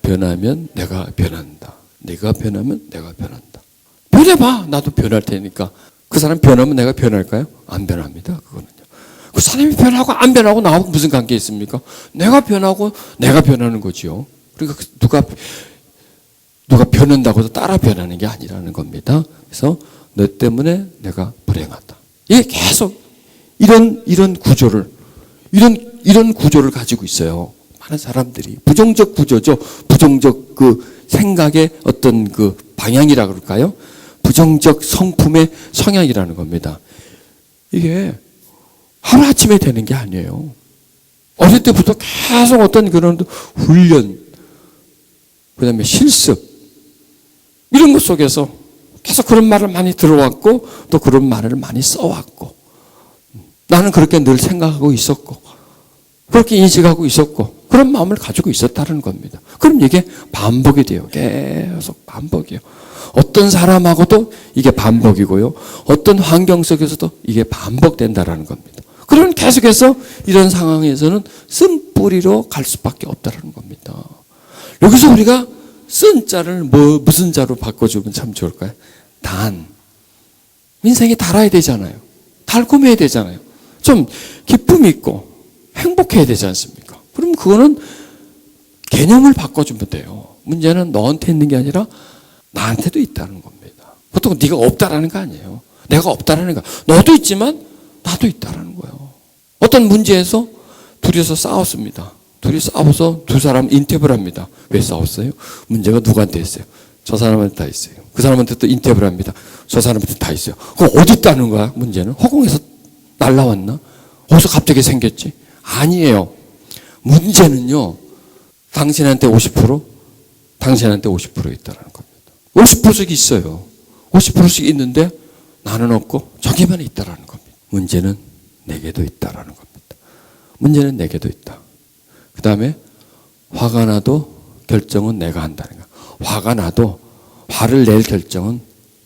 변하면 내가 변한다. 네가 변하면 내가 변한다. 변해봐. 나도 변할 테니까. 그 사람 변하면 내가 변할까요? 안 변합니다. 그거는요. 그 사람이 변하고 안 변하고 나하고 무슨 관계 있습니까? 내가 변하고 내가 변하는 거지요. 그러니까 누가 변한다고 해서 따라 변하는 게 아니라는 겁니다. 그래서 너 때문에 내가 불행하다. 이게 계속 이런 구조를 이런 구조를 가지고 있어요. 많은 사람들이 부정적 구조죠. 부정적 그 생각의 어떤 그 방향이라 그럴까요? 부정적 성품의 성향이라는 겁니다. 이게 하루아침에 되는 게 아니에요. 어릴 때부터 계속 어떤 그런 훈련, 그 다음에 실습, 이런 것 속에서 계속 그런 말을 많이 들어왔고, 또 그런 말을 많이 써왔고, 나는 그렇게 늘 생각하고 있었고, 그렇게 인식하고 있었고, 그런 마음을 가지고 있었다는 겁니다. 그럼 이게 반복이 돼요. 계속 반복이에요. 어떤 사람하고도 이게 반복이고요. 어떤 환경 속에서도 이게 반복된다는 겁니다. 그러면 계속해서 이런 상황에서는 쓴뿌리로 갈 수밖에 없다는 겁니다. 여기서 우리가 쓴 자를 무슨 자로 바꿔주면 참 좋을까요? 단. 인생이 달아야 되잖아요. 달콤해야 되잖아요. 좀 기쁨이 있고 행복해야 되지 않습니까? 그럼 그거는 개념을 바꿔주면 돼요. 문제는 너한테 있는 게 아니라 나한테도 있다는 겁니다. 보통 네가 없다라는 거 아니에요. 내가 없다라는 거. 너도 있지만 나도 있다라는 거예요. 어떤 문제에서 둘이서 싸웠습니다. 둘이 싸워서 두 사람 인터뷰를 합니다. 왜 싸웠어요? 문제가 누구한테 있어요? 저 사람한테 다 있어요. 그 사람한테 또 인터뷰를 합니다. 저 사람한테 다 있어요. 그럼 어디 있다는 거야, 문제는? 허공에서 날라왔나? 어디서 갑자기 생겼지? 아니에요. 문제는요, 당신한테 50%, 당신한테 50% 있다는 겁니다. 50%씩 있어요. 50%씩 있는데 나는 없고 저기만 있다라는 겁니다. 문제는 내게도 있다라는 겁니다. 문제는 내게도 있다. 그 다음에 화가 나도 결정은 내가 한다는 거야. 화가 나도 화를 낼 결정은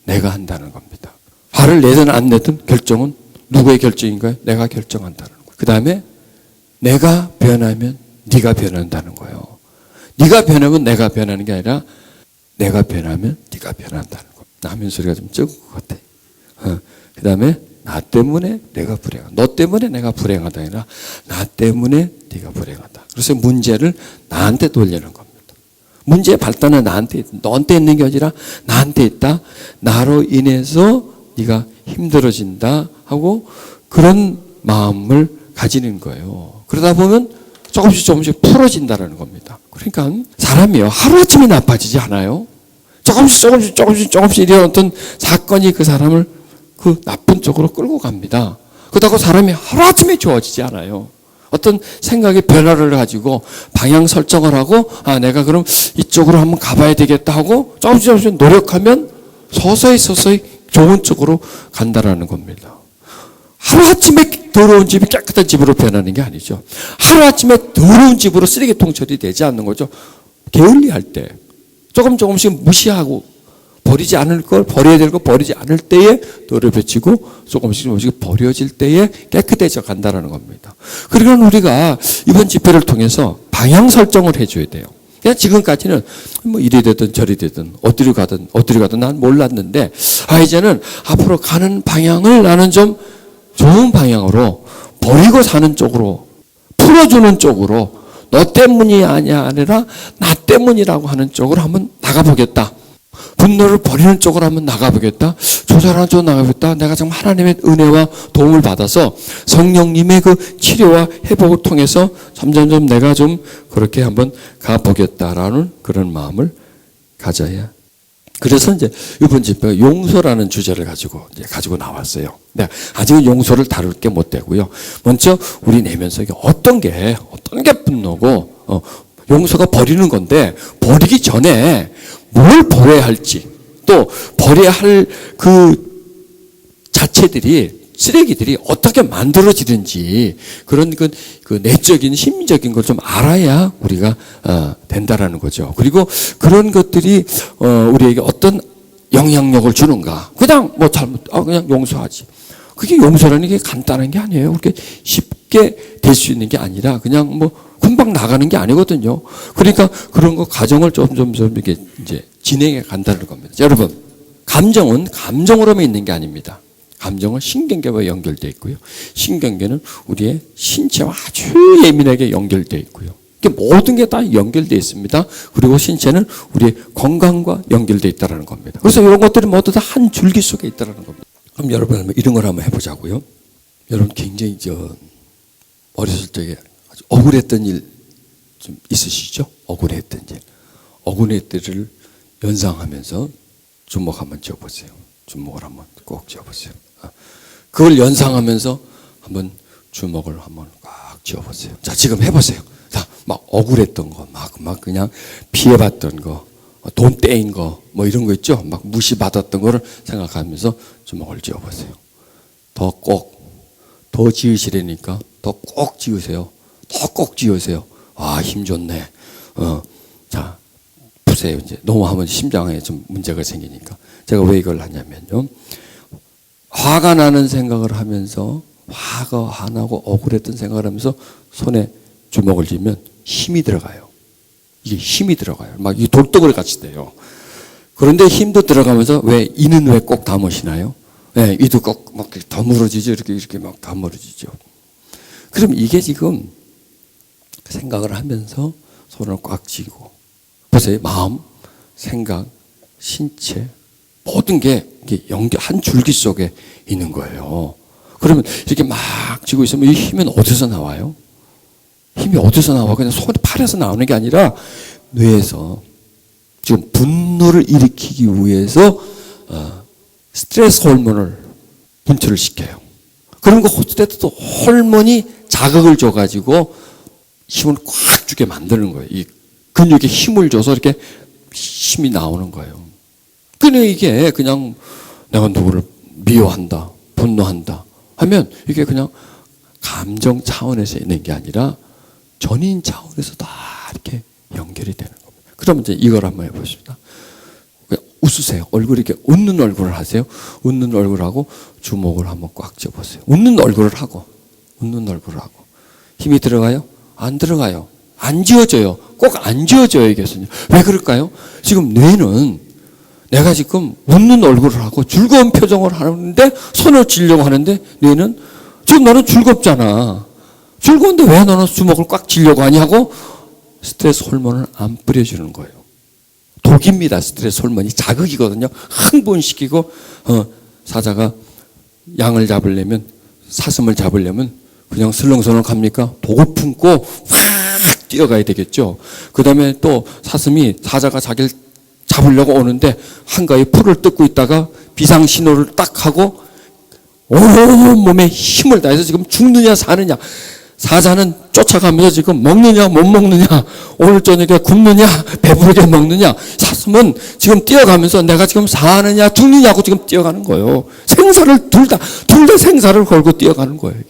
내가 한다는 겁니다. 화를 내든 안 내든 결정은 누구의 결정인가요? 내가 결정한다는 거예요. 그 다음에 내가 변하면 네가 변한다는 거예요. 네가 변하면 내가 변하는 게 아니라 내가 변하면 네가 변한다는 거예요. 라면 소리가 좀 적은 것 같아. 그 다음에 나 때문에 내가 불행하다. 너 때문에 내가 불행하다 아니라 나 때문에 네가 불행하다. 그래서 문제를 나한테 돌리는 겁니다. 문제의 발단은 나한테, 너한테 있는 게 아니라 나한테 있다. 나로 인해서 네가 힘들어진다 하고 그런 마음을 가지는 거예요. 그러다 보면 조금씩 풀어진다는 겁니다. 그러니까 사람이요, 하루아침에 나빠지지 않아요. 조금씩 이런 어떤 사건이 그 사람을 그 나쁜 쪽으로 끌고 갑니다. 그렇다고 사람이 하루아침에 좋아지지 않아요. 어떤 생각의 변화를 가지고 방향 설정을 하고 내가 그럼 이쪽으로 한번 가봐야 되겠다 하고 조금씩 노력하면 서서히 좋은 쪽으로 간다라는 겁니다. 하루아침에 더러운 집이 깨끗한 집으로 변하는 게 아니죠. 하루아침에 더러운 집으로 쓰레기통 처리되지 않는 거죠. 게을리할 때 조금씩 무시하고 버리지 않을 걸 버려야 될 거 버리지 않을 때에 더럽혀지고 조금씩 버려질 때에 깨끗해져 간다는 겁니다. 그러니까 우리가 이번 집회를 통해서 방향 설정을 해줘야 돼요. 그냥 지금까지는 뭐 이리 되든 저리 되든 어디로 가든 난 몰랐는데 이제는 앞으로 가는 방향을 나는 좀 좋은 방향으로 버리고 사는 쪽으로 풀어주는 쪽으로 너 때문이 아니라 나 때문이라고 하는 쪽으로 한번 나가보겠다. 분노를 버리는 쪽으로 한번 나가보겠다. 조절하는 쪽으로 나가보겠다. 내가 정말 하나님의 은혜와 도움을 받아서 성령님의 그 치료와 회복을 통해서 점점점 내가 좀 그렇게 한번 가보겠다라는 그런 마음을 가져야. 그래서 이제 이번 집회가 용서라는 주제를 가지고 나왔어요. 네, 아직은 용서를 다룰 게 못 되고요. 먼저 우리 내면서 어떤 게 분노고 용서가 버리는 건데 버리기 전에 뭘 버려야 할지 또 버려야 할 그 자체들이 쓰레기들이 어떻게 만들어지는지 그런 그 내적인 심리적인 걸 좀 알아야 우리가 된다라는 거죠. 그리고 그런 것들이 우리에게 어떤 영향력을 주는가? 그냥 뭐 그냥 용서하지. 그게 용서라는 게 간단한 게 아니에요. 그렇게 쉽게 될 수 있는 게 아니라 그냥 뭐 금방 나가는 게 아니거든요. 그러니까 그런 거 과정을 좀 이렇게 이제 진행해 간다는 겁니다. 자, 여러분, 감정은 감정으로만 있는 게 아닙니다. 감정은 신경계와 연결되어 있고요. 신경계는 우리의 신체와 아주 예민하게 연결되어 있고요. 모든 게 다 연결되어 있습니다. 그리고 신체는 우리의 건강과 연결되어 있다는 겁니다. 그래서 이런 것들이 모두 다 한 줄기 속에 있다는 겁니다. 그럼 여러분 이런 걸 한번 해보자고요. 여러분 굉장히 어렸을 적에 아주 억울했던 일 좀 있으시죠? 억울했던 일. 억울했던 일을 연상하면서 주먹 한번 쥐어보세요. 주먹을 한번 꼭 쥐어보세요. 그걸 연상하면서 한번 주먹을 한번 꽉 쥐어보세요. 자, 지금 해보세요. 자, 막 억울했던 거, 막 그냥 피해봤던 거, 돈 떼인 거, 뭐 이런 거 있죠? 막 무시받았던 거를 생각하면서 주먹을 쥐어보세요. 더 지으시라니까 더 꼭 지으세요. 더 꼭 지으세요. 힘 좋네. 자, 보세요. 이제 너무 하면 심장에 좀 문제가 생기니까. 제가 왜 이걸 하냐면요. 화가 나는 생각을 하면서 화가 안 나고 억울했던 생각을 하면서 손에 주먹을 쥐면 힘이 들어가요. 이게 힘이 들어가요. 막 이 돌덩어리 같이 돼요. 그런데 힘도 들어가면서 이는 왜 꼭 다무시나요? 네, 이도 꼭 막 다물어지죠. 이렇게 막 다물어지죠. 그럼 이게 지금 생각을 하면서 손을 꽉 쥐고 보세요. 마음, 생각, 신체 모든 게 한 줄기 속에 있는 거예요. 그러면 이렇게 막 쥐고 있으면 이 힘은 어디서 나와요? 힘이 어디서 나와? 그냥 팔에서 나오는 게 아니라 뇌에서 지금 분노를 일으키기 위해서 스트레스 호르몬을 분출을 시켜요. 그런 거 호스테도 호르몬이 자극을 줘가지고 힘을 꽉 주게 만드는 거예요. 이 근육에 힘을 줘서 이렇게 힘이 나오는 거예요. 그냥 이게 그냥 내가 누구를 미워한다, 분노한다 하면 이게 그냥 감정 차원에서 있는 게 아니라 전인 차원에서 다 이렇게 연결이 되는 겁니다. 그러면 이제 이걸 한번 해보십시다. 웃으세요. 얼굴 이렇게 웃는 얼굴을 하세요. 웃는 얼굴하고 주먹을 한번 꽉 쥐어보세요. 웃는 얼굴을 하고 힘이 들어가요? 안 들어가요. 안 지워져요. 꼭 안 지워져요, 이것은요. 왜 그럴까요? 지금 뇌는 내가 지금 웃는 얼굴을 하고 즐거운 표정을 하는데 손을 쥐려고 하는데 뇌는 지금 너는 즐겁잖아. 즐거운데 왜 너는 주먹을 꽉 쥐려고 하냐고 스트레스 호르몬을 안 뿌려주는 거예요. 독입니다. 스트레스 호르몬이 자극이거든요. 흥분시키고 사자가 양을 잡으려면 사슴을 잡으려면 그냥 슬렁슬렁 갑니까? 독을 품고 확 뛰어가야 되겠죠. 그 다음에 또 사자가 자기를 잡으려고 오는데 한가위 풀을 뜯고 있다가 비상신호를 딱 하고 온몸에 힘을 다해서 지금 죽느냐 사느냐 사자는 쫓아가면서 지금 먹느냐 못 먹느냐 오늘 저녁에 굶느냐 배부르게 먹느냐 사슴은 지금 뛰어가면서 내가 지금 사느냐 죽느냐고 지금 뛰어가는 거예요. 생사를 둘 다 생사를 걸고 뛰어가는 거예요.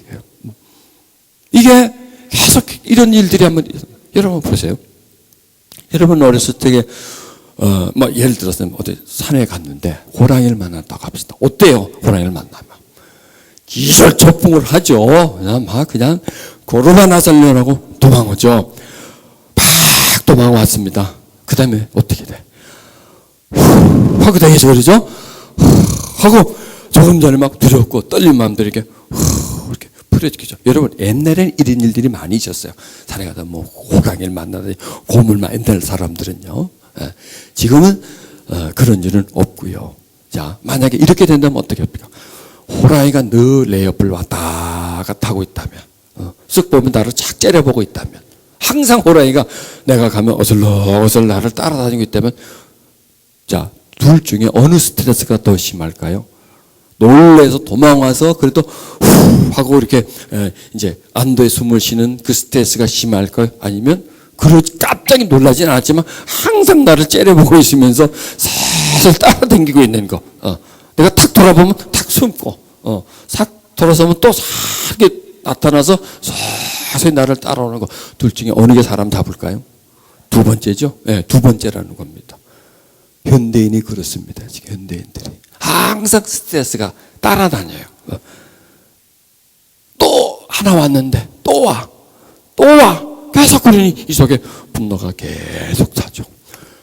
이게 계속 이런 일들이 한번 여러분 보세요. 여러분 어렸을 적에 뭐 예를 들어서 어디 산에 갔는데 호랑이를 만났다고 합시다. 어때요? 호랑이를 만나면 기절초풍을 하죠. 그냥 고르마 나살려라고 도망오죠. 팍 도망왔습니다. 그 다음에 어떻게 돼? 하고 되겠죠, 그러죠? 하고 조금 전에 막 두렵고 떨린 마음대로 이렇게 풀어지죠. 여러분 옛날에는 이런 일들이 많이 있었어요. 산에 가다 뭐 호랑이를 만나다니 곰을 옛날 사람들은요. 지금은 그런 일은 없고요. 자, 만약에 이렇게 된다면 어떻게 합니까? 호랑이가 늘 내 옆을 왔다 갔다 하고 있다면 쓱 보면 나를 착 째려보고 있다면 항상 호랑이가 내가 가면 어슬렁어슬 나를 따라다니고 있다면 자, 둘 중에 어느 스트레스가 더 심할까요? 놀래서 도망와서 그래도 후 하고 이렇게 이제 안도의 숨을 쉬는 그 스트레스가 심할까요? 아니면 깜짝이 놀라진 않았지만 항상 나를 째려보고 있으면서 살살 따라다니고 있는 거. 내가 탁 돌아보면 탁 숨고 싹 돌아서면 또 싹 나타나서 서서히 나를 따라오는 거. 둘 중에 어느 게 사람 잡을까요? 두 번째죠. 네, 두 번째라는 겁니다. 현대인이 그렇습니다. 지금 현대인들이 항상 스트레스가 따라다녀요. 또 하나 왔는데 또 와 계속 그러니 이 속에 분노가 계속 차죠.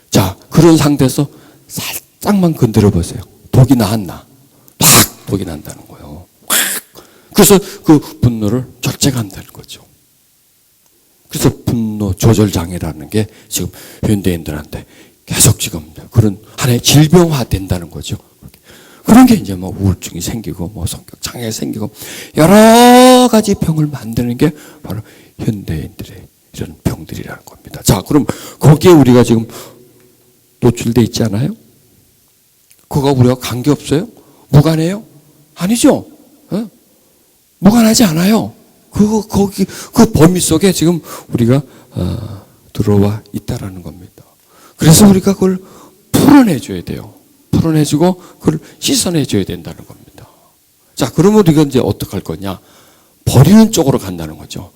자, 그런 상태에서 살짝만 건드려 보세요. 독이 나왔나? 팍 독이 난다는 거예요. 그래서 그 분노를 절제한다는 거죠. 그래서 분노 조절 장애라는 게 지금 현대인들한테 계속 지금 그런 하나의 질병화 된다는 거죠. 그런 게 이제 뭐 우울증이 생기고 뭐 성격 장애가 생기고 여러 가지 병을 만드는 게 바로 현대인들의 이런 병들이라는 겁니다. 자, 그럼 거기에 우리가 지금 노출돼 있지 않아요? 그거 우리가 관계없어요? 무관해요? 아니죠? 무관하지 않아요. 거기 그 범위 속에 지금 우리가 들어와 있다라는 겁니다. 그래서 우리가 그걸 풀어내줘야 돼요. 풀어내주고 그걸 씻어내줘야 된다는 겁니다. 자, 그러면 우리가 이제 어떻게 할 거냐? 버리는 쪽으로 간다는 거죠.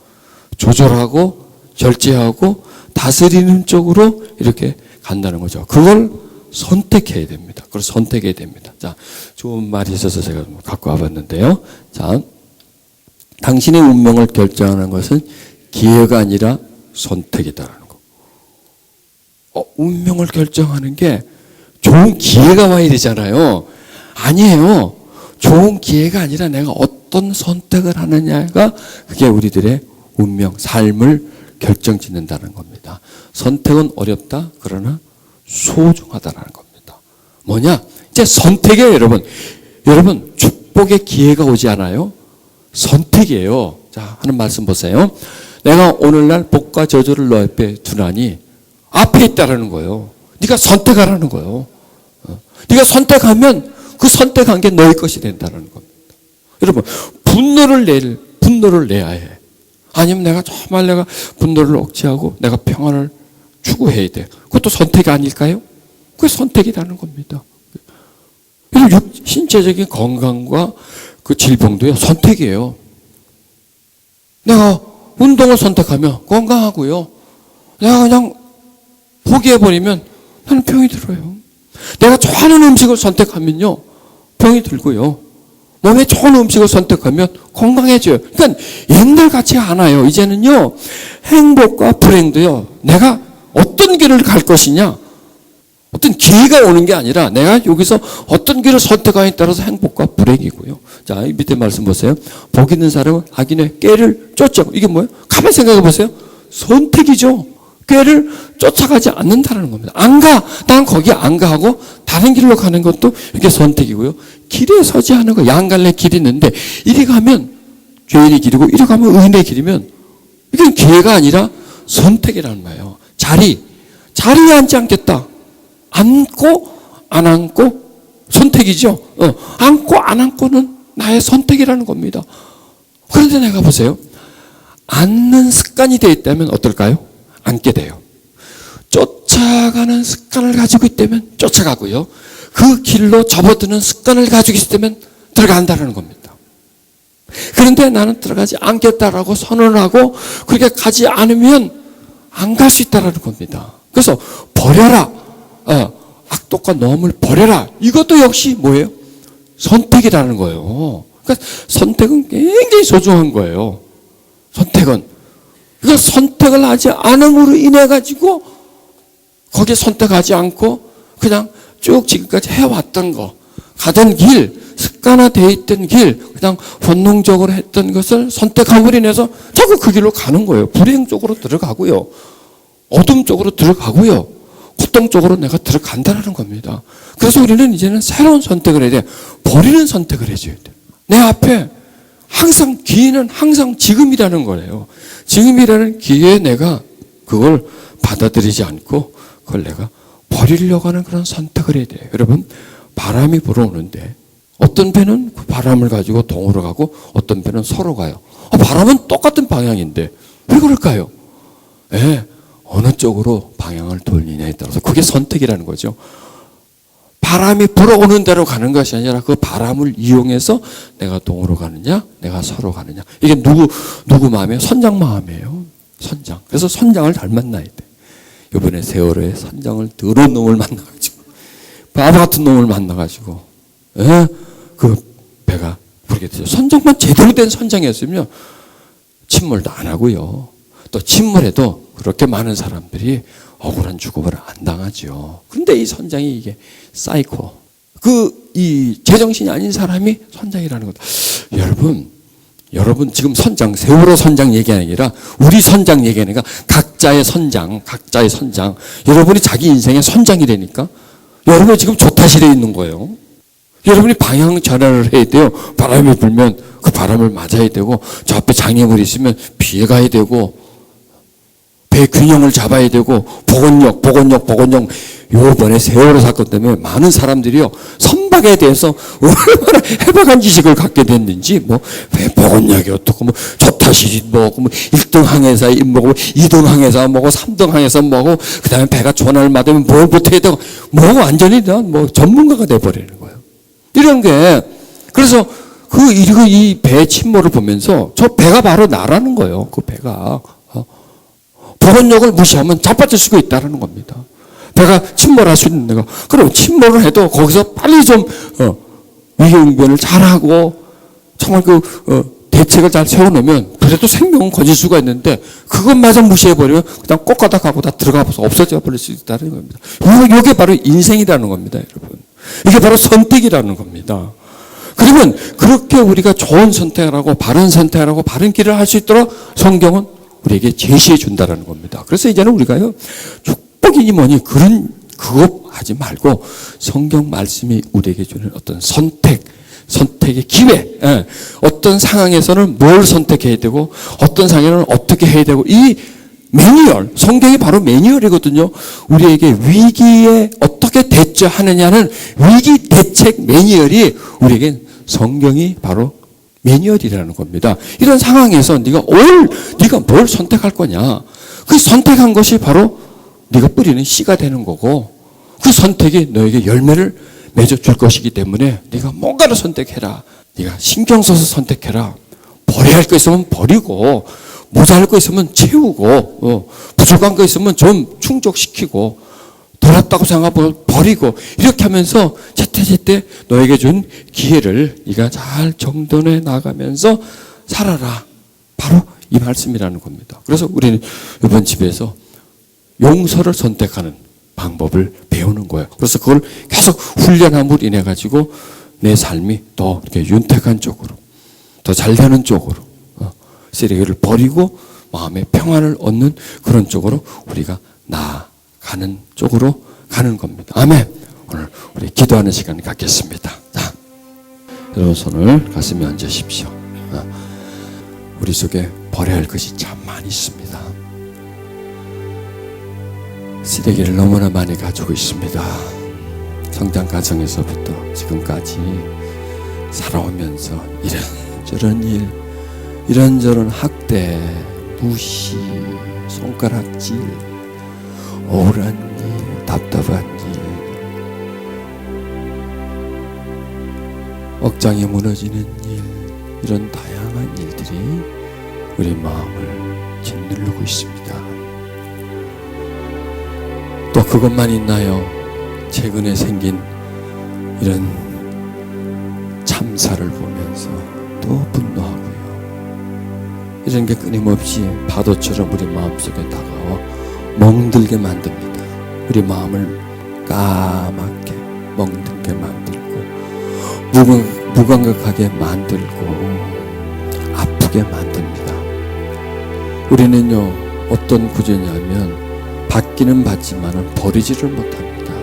조절하고 절제하고 다스리는 쪽으로 이렇게 간다는 거죠. 그걸 선택해야 됩니다. 그걸 선택해야 됩니다. 자, 좋은 말이 있어서 제가 갖고 와봤는데요. 자, 당신의 운명을 결정하는 것은 기회가 아니라 선택이다라는 거. 운명을 결정하는 게 좋은 기회가 와야 되잖아요. 아니에요. 좋은 기회가 아니라 내가 어떤 선택을 하느냐가 그게 우리들의 운명, 삶을 결정짓는다는 겁니다. 선택은 어렵다. 그러나 소중하다는 겁니다. 뭐냐? 이제 선택이에요, 여러분. 여러분, 축복의 기회가 오지 않아요? 선택이에요. 자, 하는 말씀 보세요. 내가 오늘날 복과 저주를 너 앞에 두나니 앞에 있다라는 거예요. 네가 선택하라는 거예요. 네가 선택하면 그 선택한 게 너의 것이 된다는 겁니다. 여러분, 분노를 내야 해. 아니면 내가 분노를 억제하고 내가 평안을 추구해야 돼. 그것도 선택이 아닐까요? 그게 선택이라는 겁니다. 그래서 신체적인 건강과 그 질병도요, 선택이에요. 내가 운동을 선택하면 건강하고요. 내가 그냥 포기해버리면 나는 병이 들어요. 내가 좋아하는 음식을 선택하면요, 병이 들고요. 몸에 좋은 음식을 선택하면 건강해져요. 그러니까 옛날 같지가 않아요. 이제는요, 행복과 불행도요, 내가 어떤 길을 갈 것이냐, 어떤 기회가 오는 게 아니라 내가 여기서 어떤 길을 선택하느냐에 따라서 행복과 불행이고요. 자, 이 밑에 말씀 보세요. 복 있는 사람은 악인의 꾀를 쫓자고. 이게 뭐예요? 가만히 생각해 보세요. 선택이죠. 꾀를 쫓아가지 않는다는 겁니다. 안 가. 난 거기 안 가고 다른 길로 가는 것도 이게 선택이고요. 길에 서지 않은 거. 양갈래 길이 있는데 이리 가면 죄인의 길이고 이리 가면 의인의 길이면 이건 기회가 아니라 선택이라는 거예요. 자리에 앉지 않겠다. 앉고 안 앉고 선택이죠. 앉고 안 앉고는 나의 선택이라는 겁니다. 그런데 내가 보세요. 앉는 습관이 되어 있다면 어떨까요? 앉게 돼요. 쫓아가는 습관을 가지고 있다면 쫓아가고요. 그 길로 접어드는 습관을 가지고 있다면 들어간다는 겁니다. 그런데 나는 들어가지 않겠다라고 선언하고 그렇게 가지 않으면 안 갈 수 있다는 겁니다. 그래서 버려라. 악독과 노함을 버려라. 이것도 역시 뭐예요? 선택이라는 거예요. 그러니까 선택은 굉장히 소중한 거예요. 선택은. 그러니까 선택을 하지 않음으로 인해 가지고 거기에 선택하지 않고 그냥 쭉 지금까지 해왔던 거, 가던 길, 습관화되어 있던 길, 그냥 본능적으로 했던 것을 선택함으로 인해서 자꾸 그 길로 가는 거예요. 불행 쪽으로 들어가고요. 어둠 쪽으로 들어가고요. 고통 쪽으로 내가 들어간다는 겁니다. 그래서 우리는 이제는 새로운 선택을 해야 돼. 버리는 선택을 해줘야 돼. 내 앞에 항상 기회는 항상 지금이라는 거예요. 지금이라는 기회에 내가 그걸 받아들이지 않고 그걸 내가 버리려고 하는 그런 선택을 해야 돼요. 여러분, 바람이 불어오는데 어떤 배는 그 바람을 가지고 동으로 가고 어떤 배는 서로 가요. 바람은 똑같은 방향인데 왜 그럴까요? 어느 쪽으로 방향을 돌리냐에 따라서 그게 선택이라는 거죠. 바람이 불어오는 대로 가는 것이 아니라 그 바람을 이용해서 내가 동으로 가느냐, 내가 서로 가느냐. 이게 누구 마음이에요? 선장 마음이에요. 선장. 그래서 선장을 잘 만나야 돼. 이번에 세월호에 선장을 더러운 놈을 만나가지고, 바보 같은 놈을 만나가지고, 그 배가 부르게 되죠. 선장만 제대로 된 선장이었으면 침몰도 안 하고요. 또 침몰해도 그렇게 많은 사람들이 억울한 죽음을 안 당하죠. 그런데 이 선장이 이게 사이코, 이 제정신이 아닌 사람이 선장이라는 것. 여러분 지금 세월호 선장 얘기 아니라 우리 선장 얘기 아니라 각자의 선장. 여러분이 자기 인생의 선장이 되니까 여러분이 지금 조타실에 있는 거예요. 여러분이 방향 전환을 해야 돼요. 바람이 불면 그 바람을 맞아야 되고 저 앞에 장애물이 있으면 피해가야 되고 배 균형을 잡아야 되고 보건력 요번에 세월호 사건 때문에 많은 사람들이요 선박에 대해서 얼마나 해박한 지식을 갖게 됐는지 배 보건력이 어떻고 조타실이 뭐고 1등 항해사의 뭐고 2등 항해사 뭐고 3등 항해사 뭐고 그다음에 배가 조난을 맞으면 뭘 못해야 되고 완전히 전문가가 돼버리는 거예요. 이런 게 그래서 이 배 침몰을 보면서 저 배가 바로 나라는 거예요. 그 배가 보건력을 무시하면 자빠질 수가 있다는 겁니다. 배가 침몰할 수 있는 데가. 그럼 침몰을 해도 거기서 빨리 좀 위기응변을 잘하고 정말 대책을 잘 세워놓으면 그래도 생명은 거질 수가 있는데 그것마저 무시해버리면 그냥 꼬까닥하고 다 들어가서 없어져 버릴 수 있다는 겁니다. 이게 바로 인생이라는 겁니다, 여러분. 이게 바로 선택이라는 겁니다. 그러면 그렇게 우리가 좋은 선택을 하고 바른 선택을 하고 바른 길을 할 수 있도록 성경은 우리에게 제시해 준다는 겁니다. 그래서 이제는 우리가요, 축복이니 뭐니 그거 하지 말고 성경 말씀이 우리에게 주는 어떤 선택의 기회, 어떤 상황에서는 뭘 선택해야 되고 어떤 상황에서는 어떻게 해야 되고 이 매뉴얼, 성경이 바로 매뉴얼이거든요. 우리에게 위기에 어떻게 대처하느냐는 위기 대책 매뉴얼이 우리에게 성경이 바로 매뉴얼이라는 겁니다. 이런 상황에서 네가 뭘 선택할 거냐? 그 선택한 것이 바로 네가 뿌리는 씨가 되는 거고, 그 선택이 너에게 열매를 맺어줄 것이기 때문에 네가 뭔가를 선택해라. 네가 신경 써서 선택해라. 버려야 할 거 있으면 버리고, 모자랄 거 있으면 채우고, 부족한 거 있으면 좀 충족시키고, 덜 왔다고 생각하고 버리고, 이렇게 하면서 제때제때 너에게 준 기회를 네가 잘 정돈해 나가면서 살아라. 바로 이 말씀이라는 겁니다. 그래서 우리는 이번 집에서 용서를 선택하는 방법을 배우는 거예요. 그래서 그걸 계속 훈련함으로 인해 가지고 내 삶이 더 이렇게 윤택한 쪽으로, 더 잘 되는 쪽으로, 쓰레기를 버리고 마음의 평안을 얻는 그런 쪽으로 우리가 나아가는 쪽으로 가는 겁니다. 아멘. 오늘 우리 기도하는 시간을 갖겠습니다. 자, 여러분 손을 가슴에 얹으십시오. 우리 속에 버려야 할 것이 참 많이 있습니다. 쓰레기를 너무나 많이 가지고 있습니다. 성장 과정에서부터 지금까지 살아오면서 이런저런 일, 이런저런 학대, 무시, 손가락질, 억울한 일, 답답한 일, 억장이 무너지는 일, 이런 다양한 일들이 우리 마음을 짓누르고 있습니다. 또 그것만 있나요? 최근에 생긴 이런 참사를 보면서 또 분노하고요. 이런 게 끊임없이 파도처럼 우리 마음속에 다가와 멍들게 만듭니다. 우리 마음을 까맣게 멍들게 만들고 무감각하게 만들고 아프게 만듭니다. 우리는요, 어떤 구조냐면 받기는 받지만은 버리지를 못합니다.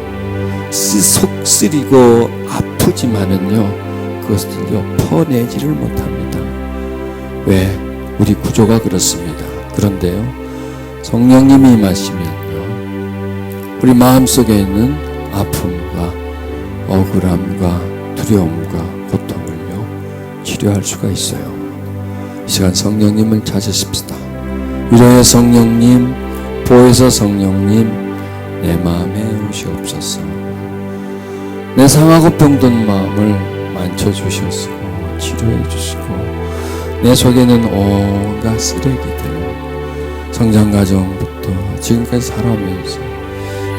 속 쓰리고 아프지만은요, 그것을요 퍼내지를 못합니다. 왜? 우리 구조가 그렇습니다. 그런데요, 성령님이 임하시면요, 우리 마음속에 있는 아픔과 억울함과 두려움과 고통을요 치료할 수가 있어요. 이 시간 성령님을 찾으십시다. 위로의 성령님, 보혜사 성령님, 내 마음에 오시옵소서. 내 상하고 병든 마음을 만져주시옵시고 치료해 주시고, 내 속에는 온갖 쓰레기들, 성장 과정부터 지금까지 살아오면서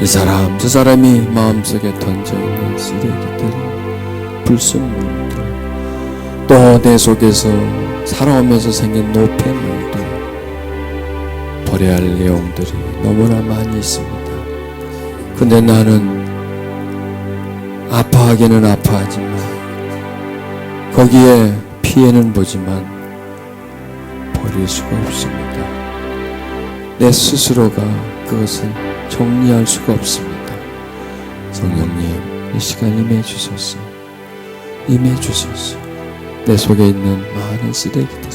이 사람 저 사람이 마음속에 던져있는 쓰레기들, 불순물들, 또 내 속에서 살아오면서 생긴 노폐물들, 버려야 할 내용들이 너무나 많이 있습니다. 근데 나는 아파하기는 아파하지만 거기에 피해는 보지만 버릴 수가 없습니다. 내 스스로가 그것을 정리할 수가 없습니다. 성령님, 이 시간 임해 주소서. 임해 주소서. 내 속에 있는 많은 쓰레기들,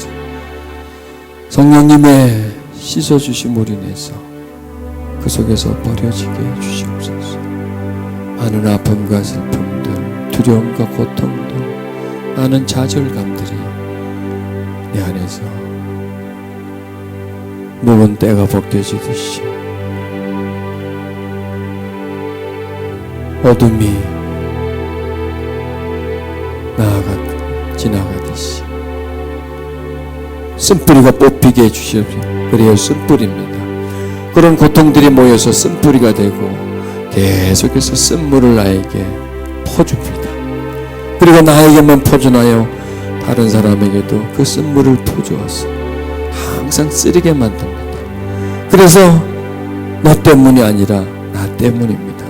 성령님의 씻어주심으로 인해서 그 속에서 버려지게 해주시옵소서. 많은 아픔과 슬픔들, 두려움과 고통들, 많은 좌절감들이 내 안에서 묵은 때가 벗겨지듯이, 어둠이 지나가듯이 쓴뿌리가 뽑히게 해주시옵소서. 그래야 쓴뿌리입니다. 그런 고통들이 모여서 쓴뿌리가 되고 계속해서 쓴물을 나에게 퍼줍니다. 그리고 나에게만 퍼주나요, 다른 사람에게도 그 쓴물을 퍼주어서 항상 쓰리게 만듭니다. 그래서 너 때문이 아니라 나 때문입니다.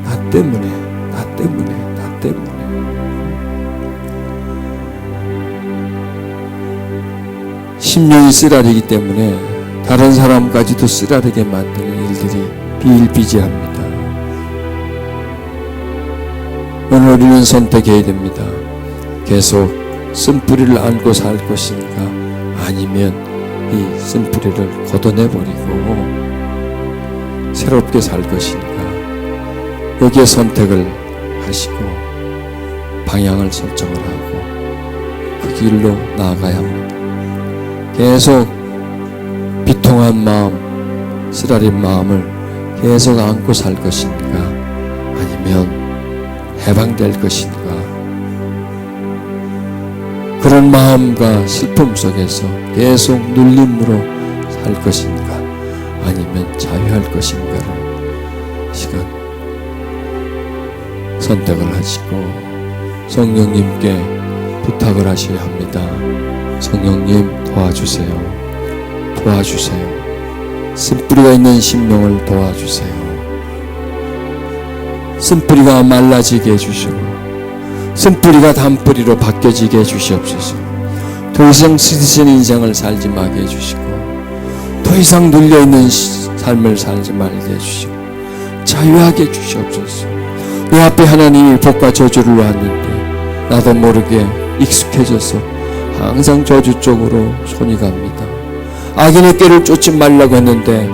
나 때문에, 나 때문에, 나 때문에. 심령이 쓰라리기 때문에 다른 사람까지도 쓰라리게 만드는 일들이 비일비재합니다. 오늘 우리는 선택해야 됩니다. 계속 쓴뿌리를 안고 살 것인가, 아니면 이 쓴뿌리를 걷어내버리고 새롭게 살 것인가, 여기에 선택을 하시고 방향을 설정을 하고 그 길로 나아가야 합니다. 계속 비통한 마음, 쓰라린 마음을 계속 안고 살 것인가, 아니면 해방될 것인가, 그런 마음과 슬픔 속에서 계속 눌림으로 살 것인가, 아니면 자유할 것인가를 시간 선택을 하시고 성령님께 부탁을 하셔야 합니다. 성령님 도와주세요. 도와주세요. 쓴뿌리가 있는 심령을 도와주세요. 쓴뿌리가 말라지게 해주시고 쓴뿌리가 단뿌리로 바뀌어지게 해주시옵소서. 더 이상 스스로 인생을 살지 말게 해주시고 더 이상 눌려있는 삶을 살지 말게 해주시고 자유하게 해주시옵소서. 내 앞에 하나님이 복과 저주를 놓았는데 나도 모르게 익숙해져서 항상 저주 쪽으로 손이 갑니다. 악인의 꾀를 쫓지 말라고 했는데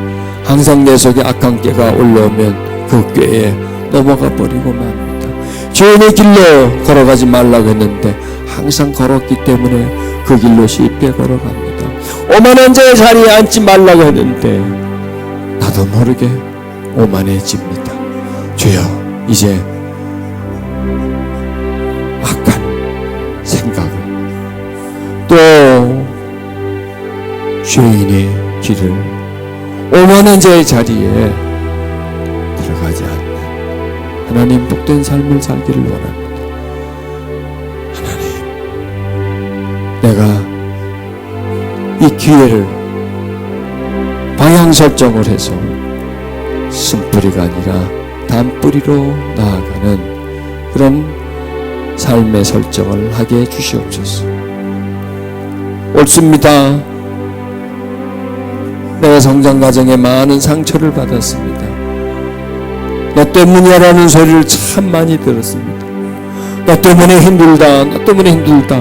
항상 내 속에 악한 꾀가 올라오면 그 꾀에 넘어가 버리고 맙니다. 죄인의 길로 걸어가지 말라고 했는데 항상 걸었기 때문에 그 길로 쉽게 걸어갑니다. 오만한 자의 자리에 앉지 말라고 했는데 나도 모르게 오만해집니다. 주여, 이제 악한 생각을 또 죄인의 길을 오만한 자의 자리에 들어가지 않는 하나님 복된 삶을 살기를 원합니다. 하나님, 내가 이 기회를 방향 설정을 해서 쓴뿌리가 아니라 단뿌리로 나아가는 그런 삶의 설정을 하게 해주시옵소서. 옳습니다. 내 성장 과정에 많은 상처를 받았습니다. 너 때문이야라는 소리를 참 많이 들었습니다. 너 때문에 힘들다, 너 때문에 힘들다,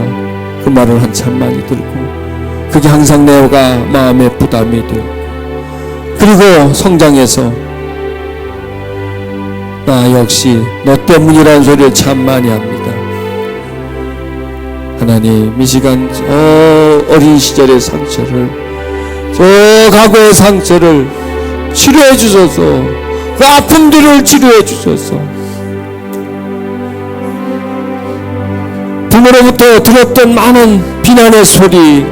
그 말을 한참 많이 들고 그게 항상 내가 마음에 부담이 되고, 그리고 성장해서 나 역시 너 때문이라는 소리를 참 많이 합니다. 하나님, 이 시간 어린 시절의 상처를, 저 과거의 상처를 치료해 주소서. 그 아픔들을 치료해 주소서. 부모로부터 들었던 많은 비난의 소리,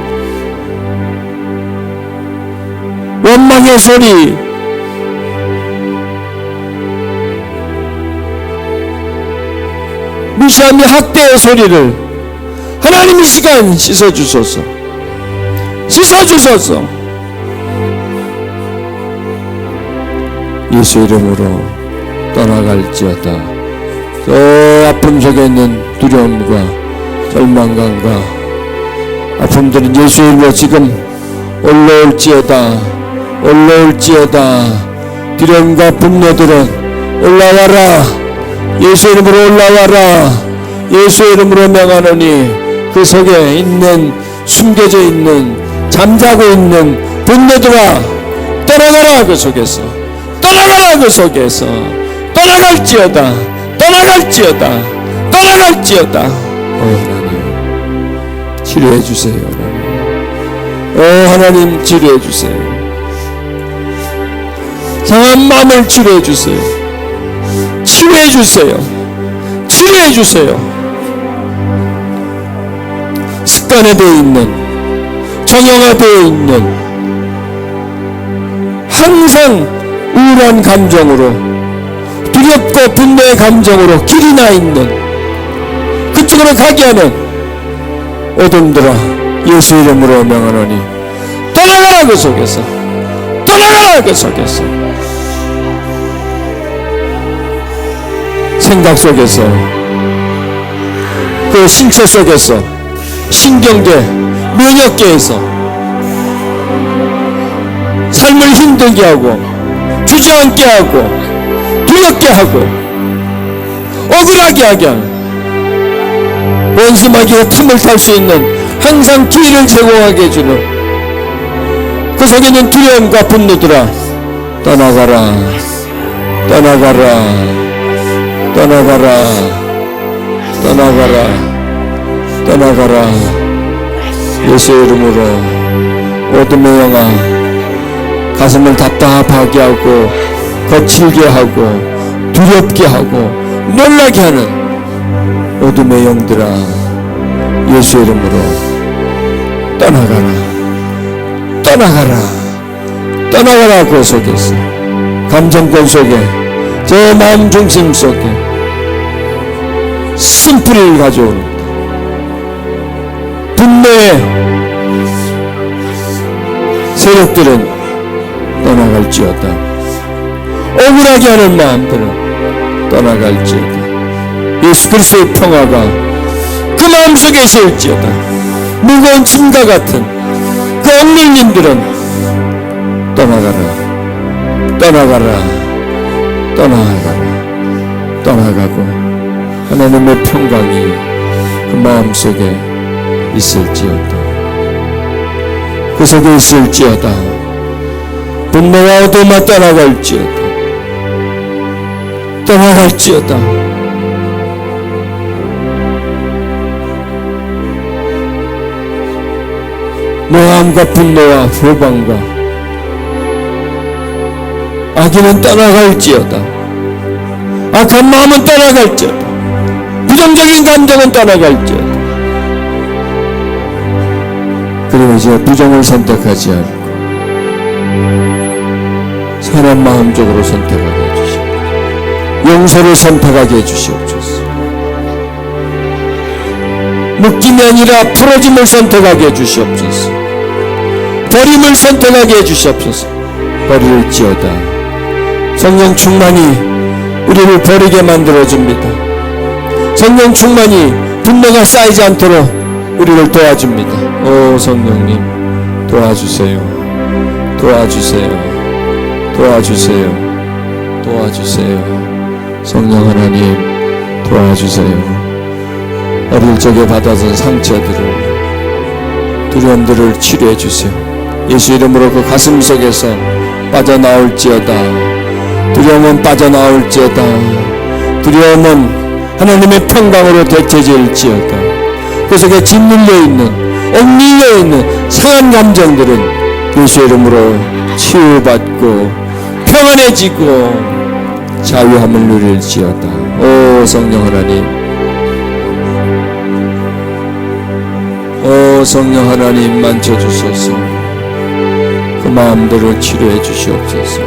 원망의 소리, 무시하며 학대의 소리를 하나님 이 시간 씻어주소서. 씻어주소서. 예수 이름으로 떠나갈지어다. 저 아픔 속에 있는 두려움과 절망감과 아픔들은 예수 이름으로 지금 올라올지어다. 올라올지어다. 두려움과 분노들은 올라와라. 예수 이름으로 올라와라. 예수 이름으로 명하노니 그 속에 있는, 숨겨져 있는, 잠자고 있는 분노들아 떠나가라. 그 속에서 떠나가라. 그 속에서 떠나갈지어다. 떠나갈지어다. 떠나갈지어다. 하나님 치료해 주세요. 하나님, 하나님 치료해 주세요. 상한 마음을 치료해 주세요. 치료해 주세요. 치료해 주세요. 습관화되어 있는, 정형화되어 있는, 항상 우울한 감정으로, 두렵고 분노의 감정으로 길이 나 있는, 그쪽으로 가게 하는 어둠들아 예수 이름으로 명하노니 떠나가라. 그 속에서 떠나가라. 그 속에서 생각 속에서, 그 신체 속에서, 신경계, 면역계에서 삶을 힘들게 하고 주저앉게 하고 두렵게 하고 억울하게 하게 하는 원수마귀가 틈을 탈 수 있는 항상 기회를 제공하게 해주는 그 속에 있는 두려움과 분노들아 떠나가라, 떠나가라, 떠나가라, 떠나가라, 떠나가라. 예수의 이름으로 어둠의 영아, 가슴을 답답하게 하고 거칠게 하고 두렵게 하고 놀라게 하는 어둠의 영들아, 예수의 이름으로 떠나가라, 떠나가라, 떠나가라. 그 속에서 감정권 속에, 저 마음 중심 속에 쓴뿌리를 가져오는 분노의 세력들은 떠나갈지어다. 억울하게 하는 마음들은 떠나갈지어다. 예수 그리스도의 평화가 그 마음속에 있을지어다. 무거운 짐과 같은 그 억눌림들은 떠나가라, 떠나가라, 떠나가라, 떠나가고 하나님의 평강이 그 마음속에 있을지어다. 그 속에 있을지어다. 분노와 어둠아 떠나갈지어다. 떠나갈지어다. 모함과 분노와 후방과 악인은 떠나갈지어다. 악한 마음은 떠나갈지어다. 부정적인 감정은 떠나갈지어다. 그리고 이제 부정을 선택하지 않고 선한 마음적으로 선택하게 해주시옵소서. 용서를 선택하게 해주시옵소서. 묶임이 아니라 풀어짐을 선택하게 해주시옵소서. 버림을 선택하게 해주시옵소서. 버릴지어다. 성령 충만이 우리를 버리게 만들어줍니다. 성령 충만이 분노가 쌓이지 않도록 우리를 도와줍니다. 오 성령님, 도와주세요. 도와주세요. 도와주세요. 도와주세요. 성령 하나님, 도와주세요. 어릴 적에 받아선 상처들을, 두려움들을 치료해 주세요. 예수 이름으로 그 가슴 속에서 빠져나올지어다. 두려움은 빠져나올지어다. 두려움은 하나님의 평강으로 대체질지어다. 그 속에 짓눌려 있는, 얽밀려 있는 상한 감정들은 예수 이름으로 치유받고 평안해지고 자유함을 누릴지어다. 오 성령 하나님, 오 성령 하나님 만져주소서. 그 마음들을 치료해 주시옵소서.